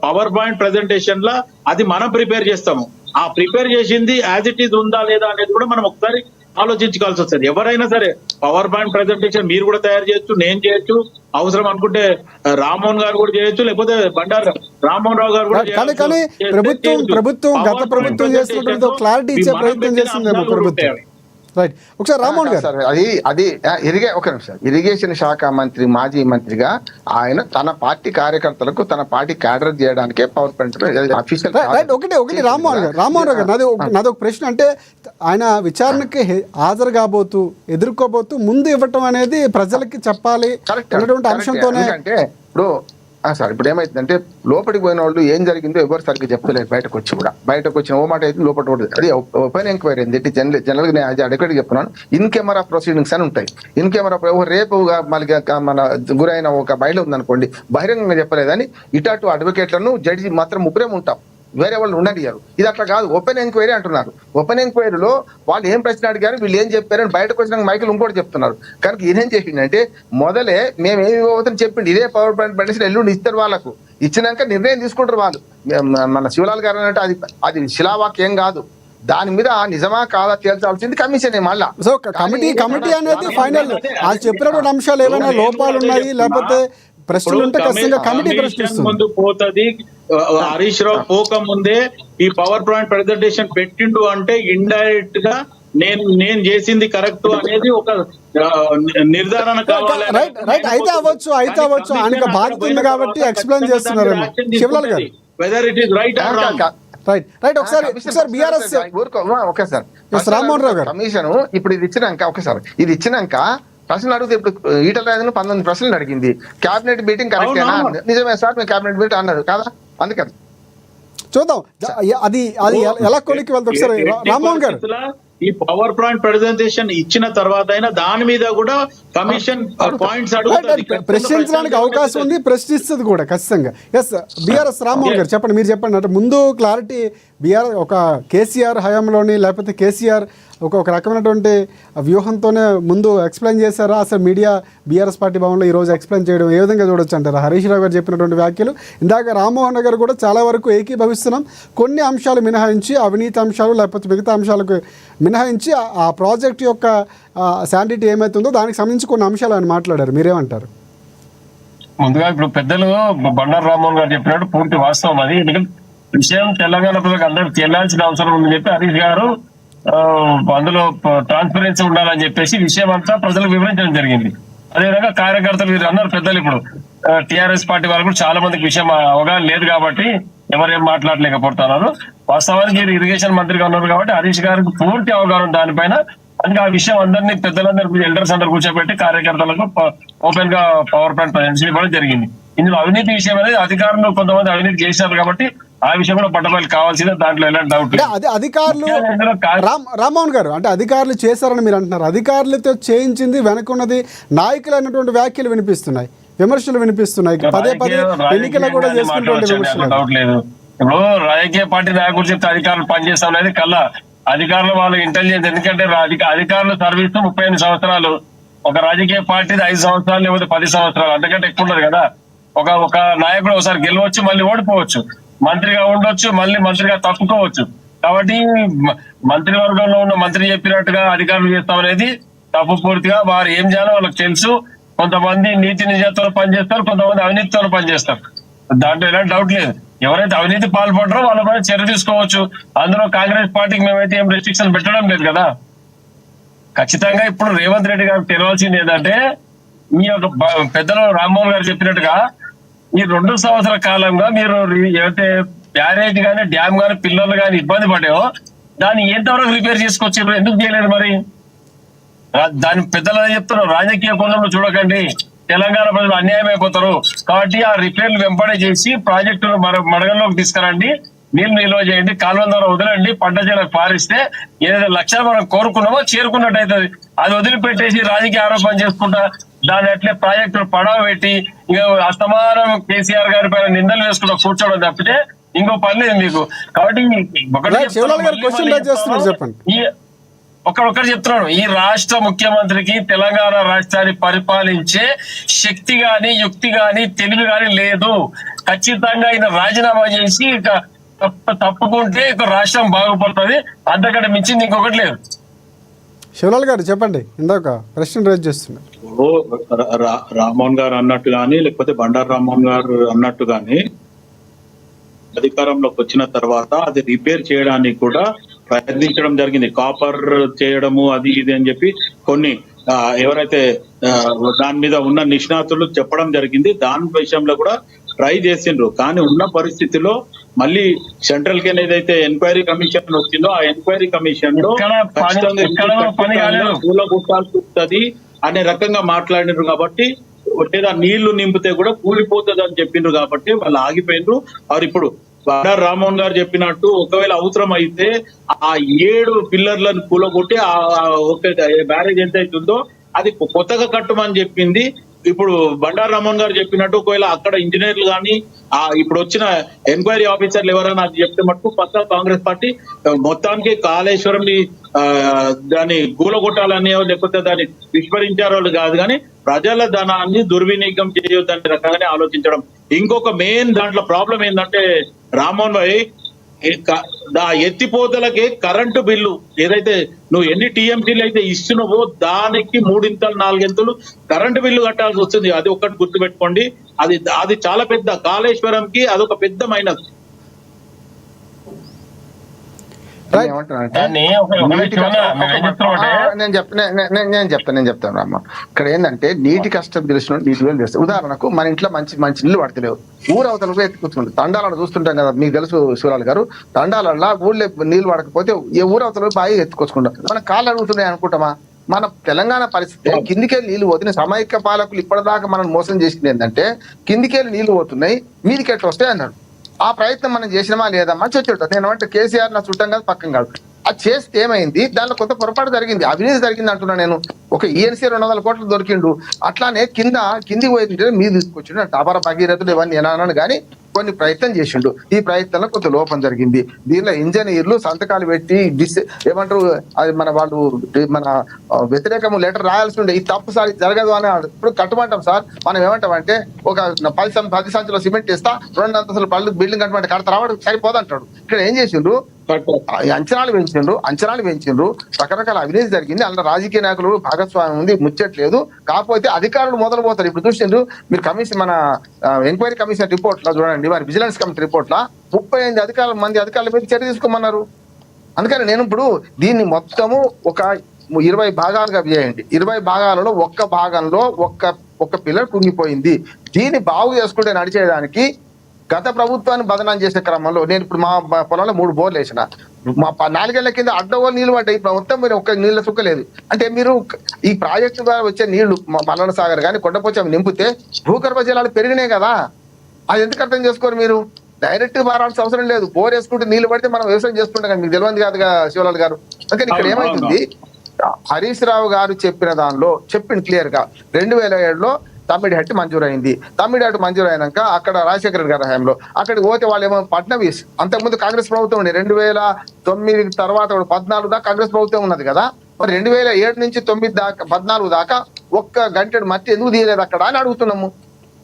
పవర్ పాయింట్ ప్రెజెంటేషన్ లా అది మనం ప్రిపేర్ చేస్తాము, ఆ ప్రిపేర్ చేసింది యాజ్ ఇట్ ఈజ్ ఉందా లేదా అనేది కూడా మనం ఒకసారి ఆలోచించుకోవాల్సి వస్తుంది. ఎవరైనా సరే పవర్ పాయింట్ ప్రెజెంటేషన్ మీరు కూడా తయారు చేయొచ్చు, నేను చేయొచ్చు, అవసరం అనుకుంటే రామ్మోహన్ గారు కూడా చేయొచ్చు, లేకపోతే బండారు రామ్మోహన్ రావు గారు కూడా. కానీ ప్రభుత్వం గత ప్రభుత్వం చేస్తున్నటువంటి క్లారిటీ ఇచ్చే ప్రయత్నం చేస్తుందేమో ప్రభుత్వం. రైట్, ఒకసారి రామ్మోహన్ గారు, అది ఒక నిమిషం. ఇరిగేషన్ శాఖ మంత్రి, మాజీ మంత్రిగా ఆయన తన పార్టీ కార్యకర్తలకు తన పార్టీ క్యాడర్ చేయడానికే పవర్ పాయింట్ అఫీషియల్. ఒకటి రామ్మోహన్ రావు గారు నాది ఒక ప్రశ్న. అంటే ఆయన విచారణకి హాజరు కాబోతూ ఎదుర్కోబోతూ ముందు ఇవ్వటం అనేది ప్రజలకి చెప్పాలి అన్నటువంటి అంశంతోనే. అంటే ఇప్పుడు సార్ ఇప్పుడు ఏమైతుందంటే లోపలికి పోయిన వాళ్ళు ఏం జరిగిందో ఎవరు సరిగ్గా చెప్తలేరు. బయటకు వచ్చిన ఓ మాట అయితే లోపల కూడా అది ఓపెన్ ఎంక్వైరీ ఏంటి జనరల్ గా నేను అడిగేటి చెప్తున్నాను. ఇన్ కెమెరా ప్రొసీడింగ్స్ అని ఉంటాయి. ఇన్ కెమెరా రేపు మళ్ళీ మన గురైన ఒక బయట ఉందనుకోండి, బహిరంగంగా చెప్పలేదని ఇటు అడ్వకేట్లను జడ్జి మాత్రం ముగ్గురే ఉంటాం, వేరే వాళ్ళు ఉండడిగారు. ఇది అట్లా కాదు, ఓపెన్ ఎంక్వైరీ అంటున్నారు. ఓపెన్ ఎంక్వైరీలో వాళ్ళు ఏం ప్రశ్న అడిగారు, వీళ్ళు ఏం చెప్పారని బయటకు వచ్చినాక మైకులు ఇంకోటి చెప్తున్నారు. కనుక ఈయనేం చెప్పిండంటే మొదలే మేము ఏమి ఇవ్వబోతుందని చెప్పింది. ఇదే పవర్ పాయింట్ పెట్టి ఎల్లుండి ఇస్తారు, వాళ్ళకు ఇచ్చినాక నిర్ణయం తీసుకుంటారు వాళ్ళు. మన శివలాల్ గారు అంటే అది శిలావాక్యం కాదు, దాని మీద నిజమా కాదా తేల్చాల్సింది కమిషన్. మళ్ళా సో కమిటీ అనేది ఫైనల్ చెప్పినటువంటి అంశాలు ఏమైనా లోపాలు ఉన్నాయి లేకపోతే ప్రశ్నలు ఉంటే ఖచ్చితంగా కమిటీ ప్రశ్నిస్తుంది. ముందు పోతుంది. హరీష్ రావు పోక ముందే ఈ పవర్ పాయింట్ ప్రెజెంటేషన్ పెట్టిండు అంటే ఇండైరెక్ట్ గా నేను చేసింది కరెక్ట్ అనేది ఒక నిర్ధారణ కావాలి. అయితే అవ్వచ్చు ఆయనకు బాధ్యత ఉంది కాబట్టి ఎక్స్ప్లెయిన్ చేస్తున్నారు శివలాల్ గారు. Whether it is right are wrong. Right ఒకసారి బిఆర్ఎస్ రామ్మోహన్ రావు గారు కమిషన్ ఇప్పుడు ఇది ఇచ్చినాక ప్రశ్నలు అడిగితే ఇప్పుడు ఈటల రాజేంద్ర 19 ప్రశ్నలు అడిగింది. క్యాబినెట్ మీటింగ్ కరెక్టేనా? నిజమే సార్, మేము క్యాబినెట్ మీటింగ్ అన్నారు కదా, అందుకని చూద్దాం అది ఎలా కొలికి వెళ్తాం. ఒకసారి రామ్మోహన్ గారు, ఈ పవర్ పాయింట్ ప్రెజెంటేషన్ ఇచ్చిన తర్వాత అయినా దాని మీద కూడా కమిషన్ పాయింట్స్ అడుగుతుంది, ప్రశ్నించడానికి అవకాశం ఉంది, ప్రశ్నిస్తుంది కూడా ఖచ్చితంగా. ఎస్ బిఆర్ఎస్ రామ్మోహన్ గారు చెప్పండి, మీరు చెప్పండి. అంటే ముందు క్లారిటీ ఒక కేసీఆర్ హయాంలోని లేకపోతే కేసీఆర్ ఒక రకమైనటువంటి వ్యూహంతోనే ముందు ఎక్స్ప్లెయిన్ చేశారా? అసలు మీడియా బీఆర్ఎస్ పార్టీ భవన్లో ఈరోజు ఎక్స్ప్లెయిన్ చేయడం ఏ విధంగా చూడొచ్చు అంటారు? హరీష్ రావు గారు చెప్పినటువంటి వ్యాఖ్యలు ఇందాక రామ్మోహన్ గారు కూడా చాలా వరకు ఏకీభవిస్తున్నాం. కొన్ని అంశాలు మినహాయించి, అవినీతి అంశాలు లేకపోతే మిగతా అంశాలకు మినహాయించి ఆ ప్రాజెక్ట్ యొక్క శాండిటీ ఏమవుతుందో దానికి సంబంధించి కొన్ని అంశాలు ఆయన మాట్లాడారు. మీరేమంటారు? ముందుగా ఇప్పుడు పెద్దలు బండారు రామ్మోహన్ గారు చెప్పినట్టు పూర్తి వాస్తవం అది. ఎందుకంటే విషయం తెలంగాణ ప్రజలకు అందరికి చెల్లాల్సిన అవసరం ఉందని చెప్పి హరీష్ గారు అందులో ట్రాన్స్పరెన్సీ ఉండాలని చెప్పేసి విషయం అంతా ప్రజలకు వివరించడం జరిగింది. అదేవిధంగా కార్యకర్తలు మీరు అన్నారు పెద్దలు, ఇప్పుడు టిఆర్ఎస్ పార్టీ వాళ్ళు కూడా చాలా మందికి విషయం అవగాహన లేదు కాబట్టి ఎవరేం మాట్లాడలేకపోతున్నారు. వాస్తవానికి ఇరిగేషన్ మంత్రిగా ఉన్నారు కాబట్టి హరీష్ గారికి పూర్తి అవగాహన దానిపైన. అందుకే ఆ విషయం అందరినీ పెద్దలందరూ ఎల్డర్స్ అందరూ కూర్చోబెట్టి కార్యకర్తలకు ఓపెన్ గా పవర్ పాయింట్ ప్రజెంటేషన్ ఇవ్వడం జరిగింది. ఇందులో అవినీతి విషయం అనేది అధికారులు కొంతమంది అవినీతి చేశారు కాబట్టి ఆ విషయం కూడా పట్టబయలు కావాల్సిందే, దాంట్లో ఎలాంటి డౌట్ లేదు. అదే అధికారులు రామ్మోహన్ గారు అంటే అధికారులు చేశారని మీరు అంటున్నారు. అధికారులతో చేయించింది వెనకున్నది నాయకులు అన్నటువంటి వ్యాఖ్యలు వినిపిస్తున్నాయి, విమర్శలు వినిపిస్తున్నాయి, పదే పదే ఎన్నికలు కూడా చేసుకున్నటువంటి విమర్శలు. డౌట్ లేదు. ఇప్పుడు రాజకీయ పార్టీ నాయకులు చెప్తే అధికారులు పనిచేస్తాం అనేది కల్లా అధికారులు వాళ్ళ ఇంటెలిజెన్స్. ఎందుకంటే అధికారులు సర్వీస్ 38 సంవత్సరాలు, ఒక రాజకీయ పార్టీది 5 సంవత్సరాలు లేకపోతే 10 సంవత్సరాలు, అంతకంటే ఎక్కువ ఉండదు కదా. ఒక నాయకుడు ఒకసారి గెలవచ్చు, మళ్ళీ ఓడిపోవచ్చు, మంత్రిగా ఉండొచ్చు, మళ్ళీ మంత్రిగా తప్పుకోవచ్చు. కాబట్టి మంత్రివర్గంలో ఉన్న మంత్రి చెప్పినట్టుగా అధికారులు చేస్తామనేది తప్పు. పూర్తిగా వారు ఏం చేయాలో వాళ్ళకి తెలుసు. కొంతమంది నీతి నిజాలతో పనిచేస్తారు, కొంతమంది అవినీతితో పనిచేస్తారు, దాంట్లో ఎలాంటి డౌట్ లేదు. ఎవరైతే అవినీతి పాల్పడరో వాళ్ళపై చర్య తీసుకోవచ్చు. అందులో కాంగ్రెస్ పార్టీకి మేమైతే ఏం రెస్ట్రిక్షన్ పెట్టడం లేదు కదా. ఖచ్చితంగా ఇప్పుడు రేవంత్ రెడ్డి గారికి తెలియాల్సింది ఏంటంటే, ఈ యొక్క పెద్దలు రామ్మోహన్ గారు చెప్పినట్టుగా ఈ 2 సంవత్సరాల కాలంగా మీరు ఏదైతే బ్యారేజ్ గానీ డ్యామ్ గానీ పిల్లలు గానీ ఇబ్బంది పడ్డాయో దాన్ని ఎంతవరకు రిపేర్ చేసుకొచ్చారు, ఎందుకు చేయలేదు మరి? దాని పెద్దలు చెప్తున్నారు, రాజకీయ కోణంలో చూడకండి, తెలంగాణ ప్రజలు అన్యాయం అయిపోతారు కాబట్టి ఆ రిపేర్లు వెంబడే చేసి ప్రాజెక్టులు మడగంలోకి తీసుకురండి, నీళ్లు నిల్వ చేయండి, కాలువల ద్వారా వదలండి, పంట చేలకు పారిస్తే ఏదైతే లక్ష్యాలు మనం కోరుకున్నామో చేరుకున్నట్టు అవుతుంది. అది వదిలిపెట్టేసి రాజకీయ ఆరోపణ చేసుకుంటా దాన్ని అట్లే ప్రాజెక్టులు పడవ పెట్టి ఇక అస్తమానం కేసీఆర్ గారి పైన నిందలు వేసుకుంటా కూర్చోవడం తప్పితే ఇంకో పని లేదు మీకు. కాబట్టి ఒకరు చెప్తున్నాడు, ఈ రాష్ట్ర ముఖ్యమంత్రికి తెలంగాణ రాష్ట్రాన్ని పరిపాలించే శక్తి గాని యుక్తి గాని తెలివి గాని లేదు. ఖచ్చితంగా ఈయన రాజీనామా చేసి తప్పుకుంటే ఇక రాష్ట్రం బాగుపడుతుంది, అంతకంటే మించింది ఇంకొకటి లేదు. శివలాల్ గారు చెప్పండి, ఇందాక ప్రశ్న రేజ్ చేస్తున్నారు. రామ్మోహన్ గారు అన్నట్టు గాని లేకపోతే బండారు రామ్మోహన్ గారు అన్నట్టు గాని అధికారంలోకి వచ్చిన తర్వాత అది రిపేర్ చేయడానికి కూడా ప్రయత్నించడం జరిగింది. కాపర్ చేయడము అది ఇది అని చెప్పి కొన్ని ఎవరైతే దాని మీద ఉన్న నిష్ణాతులు చెప్పడం జరిగింది. దాని విషయంలో కూడా ట్రై చేసిండ్రు. కానీ ఉన్న పరిస్థితిలో మళ్ళీ సెంట్రల్ కి ఏదైతే ఎంక్వైరీ కమిషన్ వచ్చిందో ఆ ఎంక్వైరీ కమిషన్ లో కూలగొట్టాల్సి అనే రకంగా మాట్లాడినారు కాబట్టి, లేదా నీళ్లు నింపితే కూడా కూలిపోతుంది అని చెప్పిండ్రు కాబట్టి వాళ్ళు ఆగిపోయినరు. వారు ఇప్పుడు బండారు రామ్మోహన్ గారు చెప్పినట్టు ఒకవేళ అవసరం అయితే ఆ 7 పిల్లర్లను కూలగొట్టి బ్యారేజ్ ఎంత అవుతుందో అది కొత్తగా కట్టమని చెప్పింది. ఇప్పుడు బండారు రామ్మోహన్ గారు చెప్పినట్టు ఒకవేళ అక్కడ ఇంజనీర్లు కానీ ఇప్పుడు వచ్చిన ఎంక్వైరీ ఆఫీసర్లు ఎవరైనా అది చెప్తే మటుకు పక్కా కాంగ్రెస్ పార్టీ మొత్తానికి కాళేశ్వరం ని దాన్ని కూలగొట్టాలని లేకపోతే దాన్ని విస్మరించారో కాదు, కానీ ప్రజల ధనాన్ని దుర్వినియోగం చేయొద్దని రకంగానే ఆలోచించడం. ఇంకొక మెయిన్ దాంట్లో ప్రాబ్లం ఏంటంటే రామ్మోహన్ భాయ్, ఎత్తిపోతలకి కరెంటు బిల్లు ఏదైతే నువ్వు ఎన్ని టీఎంసీలు అయితే ఇస్తున్నావో దానికి 3 4 కరెంటు బిల్లు కట్టాల్సి వస్తుంది. అది ఒక్కటి గుర్తుపెట్టుకోండి. అది చాలా పెద్ద కాళేశ్వరంకి అదొక పెద్ద మైనస్. నేను చెప్తాను రామ్మ. ఇక్కడ ఏంటంటే నీటి కష్టం తెలిసిన నీటి వేలు తెలుస్తుంది. ఉదాహరణకు మన ఇంట్లో మంచి నీళ్ళు పడతలేవు, ఊరు అవతల ఎత్తుకుంటుంది. తండాలను చూస్తుంటాం కదా, మీకు తెలుసు శివలాల్ గారు, తండాలల్లో ఊళ్ళో నీళ్ళు పడకపోతే ఏ ఊరు అవతల బాగా ఎత్తుకొచ్చుకుంటాం. మన కాళ్ళు అడుగుతున్నాయి అనుకుంటామా? మన తెలంగాణ పరిస్థితి కిందికెళ్ళి నీళ్లు పోతున్నాయి. సమైక్య పాలకులు ఇప్పటిదాకా మనం మోసం చేసింది ఏంటంటే కిందికెళ్ళి నీళ్లు పోతున్నాయి, మీదికి ఎట్లా వస్తాయి అన్నాడు. ఆ ప్రయత్నం మనం చేసినామా లేదా మంచి వచ్చేటప్పుడు నేను అంటే కేసీఆర్ నా చుట్టం కాదు పక్కం కాదు. అది చేస్తే ఏమైంది, దానిలో కొంత పొరపాటు జరిగింది, అవినీతి జరిగింది అంటున్నా నేను. ఒక ఈఎన్సీ 200 కోట్లు దొరికిండు, అట్లానే కిందికి పోయింది మీరు తీసుకొచ్చిండు. అపర భగీరథుడు ఇవన్నీ ఏనాను కానీ కొన్ని ప్రయత్నం చేసిండు. ఈ ప్రయత్నంలో కొంత లోపం జరిగింది. దీనిలో ఇంజనీర్లు సంతకాలు పెట్టి ఏమంటారు అది మన వాళ్ళు మన వ్యతిరేకం లెటర్ రాయాల్సి ఉండే, ఈ తప్పు సార్ జరగదు అని. ఇప్పుడు కట్టమంటాం సార్, మనం ఏమంటామంటే ఒక 10 సంచుల సిమెంట్ ఇస్తా 2 అంతస్తుల బిల్డింగ్ కట్టమంటే కడతారు సరిపోదంటాడు. ఇక్కడ ఏం చేసిండ్రు, అంచనాలు పెంచిండ్రు, రకరకాల అవినీతి జరిగింది. అందులో రాజకీయ నాయకులు భాగస్వామ్యం ఉంది, ముచ్చట్లేదు. కాకపోతే అధికారులు మొదలు పోతారు. ఇప్పుడు చూసిండ్రు మీరు కమిషన్ మన ఎంక్వైరీ కమిషన్ రిపోర్ట్ లా చూడండి, మరి విజిలెన్స్ కమిటీ రిపోర్ట్ లా 35 మంది అధికారుల మీద చర్య తీసుకోమన్నారు. అందుకని నేను ఇప్పుడు దీన్ని మొత్తము ఒక 20 భాగాలుగా చేయండి. 20 భాగాలలో ఒక్క భాగంలో ఒక్క పిల్లర్ కుంగిపోయింది. దీన్ని బాగు చేసుకుంటే నడిచేదానికి గత ప్రభుత్వాన్ని బదనాం చేసే క్రమంలో నేను ఇప్పుడు మా పొలంలో 3 బోర్లు వేసిన, మా 4 ఏళ్ల కింద అడ్డగోలు నీళ్లు పడ్డాయి, ఇప్పుడు మొత్తం మీరు ఒక్క నీళ్ళ చుక్క లేదు. అంటే మీరు ఈ ప్రాజెక్టు ద్వారా వచ్చే నీళ్లు మల్లన సాగర్ కానీ కొండపోచం నింపితే భూగర్భ జలాలు పెరిగినాయి కదా, అది ఎందుకు అర్థం చేసుకోరు మీరు? డైరెక్ట్ మారాల్సిన అవసరం లేదు, బోర్ వేసుకుంటే నీళ్లు పడితే మనం వ్యవసాయం చేసుకుంటాం కానీ మీకు తెలియదు కాదుగా శివలాల్ గారు. అందుకని ఇక్కడ ఏమైతుంది, హరీష్ రావు గారు చెప్పిన దానిలో చెప్పింది క్లియర్ గా 2007లో తమ్మిడిహట్టి మంజూరైంది. తమ్మిడిహట్టి మంజూరు అయినాక అక్కడ రాజశేఖర రెడ్డి గారి హయాంలో అక్కడికి పోతే వాళ్ళు ఏమో ఫడ్నవీస్, అంతకుముందు కాంగ్రెస్ ప్రభుత్వం ఉండే 2009 తర్వాత 14 దాకా కాంగ్రెస్ ప్రభుత్వం ఉన్నది కదా, మరి 2007 నుంచి 9 దాకా 14 దాకా ఒక్క గంటెడు మట్టి ఎందుకు తీయలేదు అక్కడ అని అడుగుతున్నాము.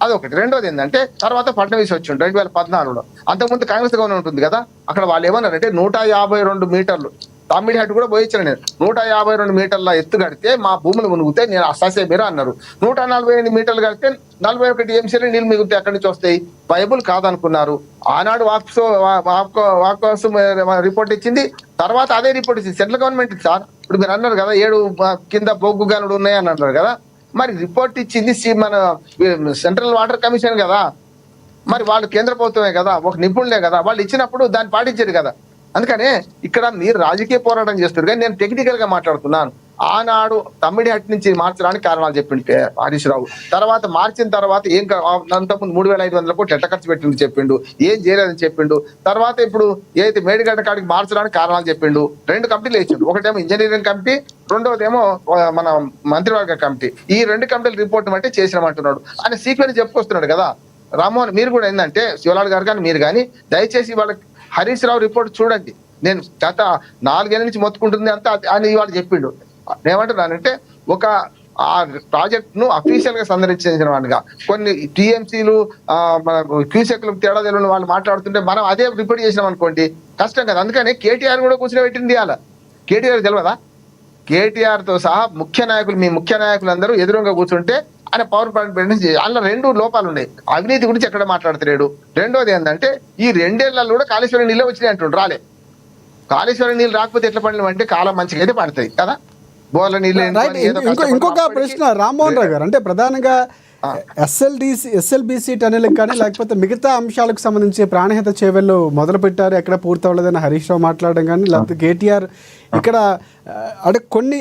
అదొకటి. రెండోది ఏంటంటే తర్వాత ఫడ్నవీస్ వచ్చిండు 2014లో, అంతకుముందు కాంగ్రెస్ గవర్నమెంట్ ఉంటుంది కదా, అక్కడ వాళ్ళు ఏమన్నారంటే 152 మీటర్లు తమ్మిడిహట్టు కూడా పోయించాను నేను, 152 మీటర్ల ఎత్తు కడితే మా భూములు మునిగితే నేను అససే మీరు అన్నారు. 148 మీటర్లు కడితే 41 టీఎంసీలు నీళ్ళు మిగిలితే ఎక్కడి నుంచి వస్తాయి? బైబుల్ కాదనుకున్నారు. ఆనాడు వాక్కోసం రిపోర్ట్ ఇచ్చింది, తర్వాత అదే రిపోర్ట్ ఇచ్చింది సెంట్రల్ గవర్నమెంట్. సార్ ఇప్పుడు మీరు అన్నారు కదా 7 కింద బొగ్గు గనుడు ఉన్నాయని అన్నారు కదా, మరి రిపోర్ట్ ఇచ్చింది మన సెంట్రల్ వాటర్ కమిషన్ కదా, మరి వాళ్ళు కేంద్ర ప్రభుత్వమే కదా, ఒక నిపుణులే కదా, వాళ్ళు ఇచ్చినప్పుడు దాన్ని పాటించారు కదా. అందుకనే ఇక్కడ మీరు రాజకీయ పోరాటం చేస్తారు కానీ నేను టెక్నికల్ గా మాట్లాడుతున్నాను. ఆనాడు తమ్మిడిహట్టి నుంచి మార్చడానికి కారణాలు చెప్పిండు హరీష్ రావు, తర్వాత మార్చిన తర్వాత ఏం అంతకుముందు 3500 కోట్లు ఎట్లా ఖర్చు పెట్టిండు చెప్పిండు, ఏం చేయలేదని చెప్పిండు. తర్వాత ఇప్పుడు ఏదైతే మేడిగడ్డ కాడికి మార్చడానికి కారణాలు చెప్పిండు. 2 కమిటీలు వేసిండు, ఒకటేమో ఇంజనీరింగ్ కమిటీ, రెండోదేమో మన మంత్రివర్గ కమిటీ. ఈ 2 కమిటీల రిపోర్ట్ బట్టి చేసినామంటున్నాడు. ఆయన సీక్వెన్స్ చెప్పుకొస్తున్నాడు కదా. రామ్మోహన్ మీరు కూడా ఏంటంటే శివలాల్ గారు కానీ మీరు కానీ దయచేసి వాళ్ళకి హరీష్ రావు రిపోర్ట్ చూడండి. నేను గత 4 ఏళ్ల నుంచి మొత్తుకుంటుంది అంతా అని ఇవాళ చెప్పిండు. ఏమంటున్నానంటే ఒక ఆ ప్రాజెక్ట్ ను అఫీషియల్ గా సందర్శించిన వాడిగా కొన్ని టీఎంసీలు మన క్యూసెక్లు తేడా తెలియని వాళ్ళు మాట్లాడుతుంటే మనం అదే రిపోర్ట్ చేసినాం అనుకోండి కష్టం కదా. అందుకని కేటీఆర్ కూడా కూర్చొని పెట్టింది అలా. కేటీఆర్ తెలియదా? కేటీఆర్ తో సహా మీ ముఖ్య నాయకులందరూ ఎదురుగా కూర్చుంటే ఆయన పవర్ పాయింట్ ప్రెజెంట్ అందులో 2 లోపాలు ఉన్నాయి. అవినీతి గురించి ఎక్కడ మాట్లాడతలేడు. రెండోది ఏంటంటే ఈ 2 ఏళ్లలో కూడా కాళేశ్వరం నీళ్ళే వచ్చినాయి అంటుండ్రు. రాలే. కాళేశ్వరం నీళ్ళు రాకపోతే ఎట్లా పండిన అంటే కాలం మంచిగా అయితే పడతాయి కదా, బోర్ల నీళ్ళు. ఇంకొక ప్రశ్న రామ్మోహన్ రావు గారు, అంటే ప్రధానంగా ఎస్ఎల్బిసి టనెల్ కానీ లేకపోతే మిగతా అంశాలకు సంబంధించి ప్రాణహిత చేవెళ్ళు మొదలు పెట్టారు, ఎక్కడ పూర్తి అవ్వలేదని హరీష్ రావు మాట్లాడడం కానీ, లేకపోతే కేటీఆర్ ఇక్కడ అంటే కొన్ని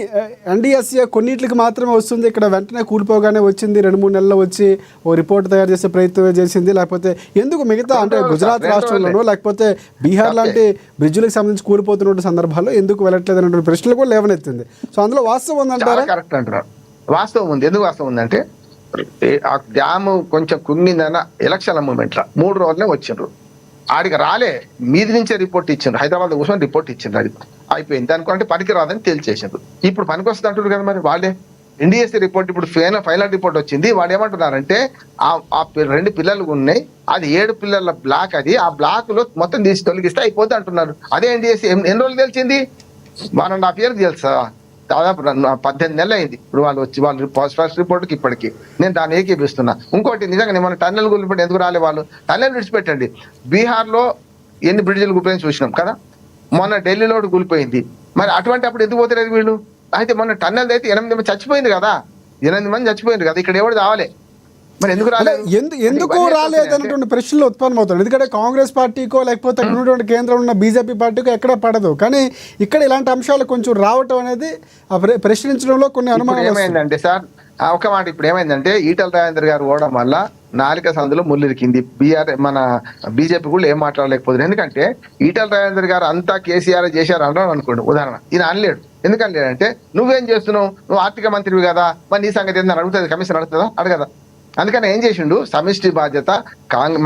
ఎన్డీఎస్ఏ కొన్నిటికి మాత్రమే వస్తుంది, ఇక్కడ వెంటనే కూలిపోగానే వచ్చింది, 2-3 నెలల్లో వచ్చి ఓ రిపోర్ట్ తయారు చేసే ప్రయత్నం చేసింది, లేకపోతే ఎందుకు మిగతా అంటే గుజరాత్ రాష్ట్రంలోనో లేకపోతే బీహార్ లాంటి బ్రిడ్జులకు సంబంధించి కూలిపోతున్న సందర్భాల్లో ఎందుకు వెళ్ళట్లేదు అనేటువంటి ప్రశ్నలు కూడా లేవనెత్తింది. సో అందులో వాస్తవం ఉందంటారా? కరెక్ట్ అంటారు. వాస్తవం ఉంది. ఎందుకు వాస్తవం ఉందంటే ఆ డ్యాము కొంచెం కుంగిందన్న ఎలక్షన్ల మూమెంట్ లా 3 రోజులే వచ్చిండ్రు. ఆడికి రాలే, మీది నుంచే రిపోర్ట్ ఇచ్చిండ్రు, హైదరాబాద్ కూర్చొని రిపోర్ట్ ఇచ్చిండ్రు. అది అయిపోయింది అనుకుంటే పనికి రాదని తేల్చేసిండ్రు. ఇప్పుడు పనికి వస్తుంది అంటారు కదా మరి వాళ్ళే. ఎన్డీఎస్సీ రిపోర్ట్ ఇప్పుడు ఫైనల్ రిపోర్ట్ వచ్చింది. వాళ్ళు ఏమంటున్నారంటే ఆ 2 పిల్లలు ఉన్నాయి, అది 7 పిల్లల బ్లాక్, అది ఆ బ్లాక్ లో మొత్తం తీసి తొలగిస్తే అయిపోతుంది అంటున్నారు. అదే ఎన్డీఎస్సీ ఎన్ని రోజులు తెలిసింది? 1.5 years తెలుసా, దాదాపు 18 నెలలు అయింది. ఇప్పుడు వాళ్ళు ఫస్ట్ రిపోర్ట్కి ఇప్పటికి నేను దాన్ని ఏకీపిస్తున్నా. ఇంకోటి నిజంగా మన టన్నెల్ కూలిపోయి ఎందుకు రాలే వాళ్ళు? టన్నెల్ విడిచిపెట్టండి, బీహార్ లో ఎన్ని బ్రిడ్జిలు కూలిపోయింది చూసినాం కదా, మొన్న ఢిల్లీలో కూలిపోయింది. మరి అటువంటి అప్పుడు ఎందుకు పోతలేదు వీళ్ళు? అయితే మొన్న టన్నెల్ అయితే 8 మంది చచ్చిపోయింది కదా, 8 మంది చచ్చిపోయింది కదా, ఇక్కడ ఎవరు రావాలి? మరి ఎందుకు రాలేదు? ఎందుకు రాలేదన్నటువంటి ప్రశ్నలు ఉత్పన్నమవుతాయి. ఎందుకంటే కాంగ్రెస్ పార్టీకో లేకపోతే అక్కడ ఉన్నటువంటి కేంద్రంలో ఉన్న బీజేపీ పార్టీకో ఎక్కడ పడదు, కానీ ఇక్కడ ఇలాంటి అంశాలు కొంచెం రావటం అనేది ప్రశ్నించడంలో కొన్ని అనుమానాలు. ఏమైందంటే సార్ ఒక మాట, ఇప్పుడు ఏమైందంటే ఈటల రాజేందర్ గారు ఓడడం వల్ల నాలిక సందులో ముళ్ళిరికింది. మన బీజేపీ కూడా ఏం మాట్లాడలేకపోతుంది. ఎందుకంటే ఈటల రాజేందర్ గారు అంతా కేసీఆర్ చేశారు అన్నాడు అనుకోండి, ఉదాహరణ. ఈయన అనలేడు. ఎందుకని లేదంటే నువ్వేం చేస్తున్నావు, నువ్వు ఆర్థిక మంత్రివి కదా, మరి నీ సంగతి ఏందని అడుగుతుంది, కమిషన్ అడుగుతుందా? అడగదా. అందుకని ఏం చేసిండు, సమిష్టి బాధ్యత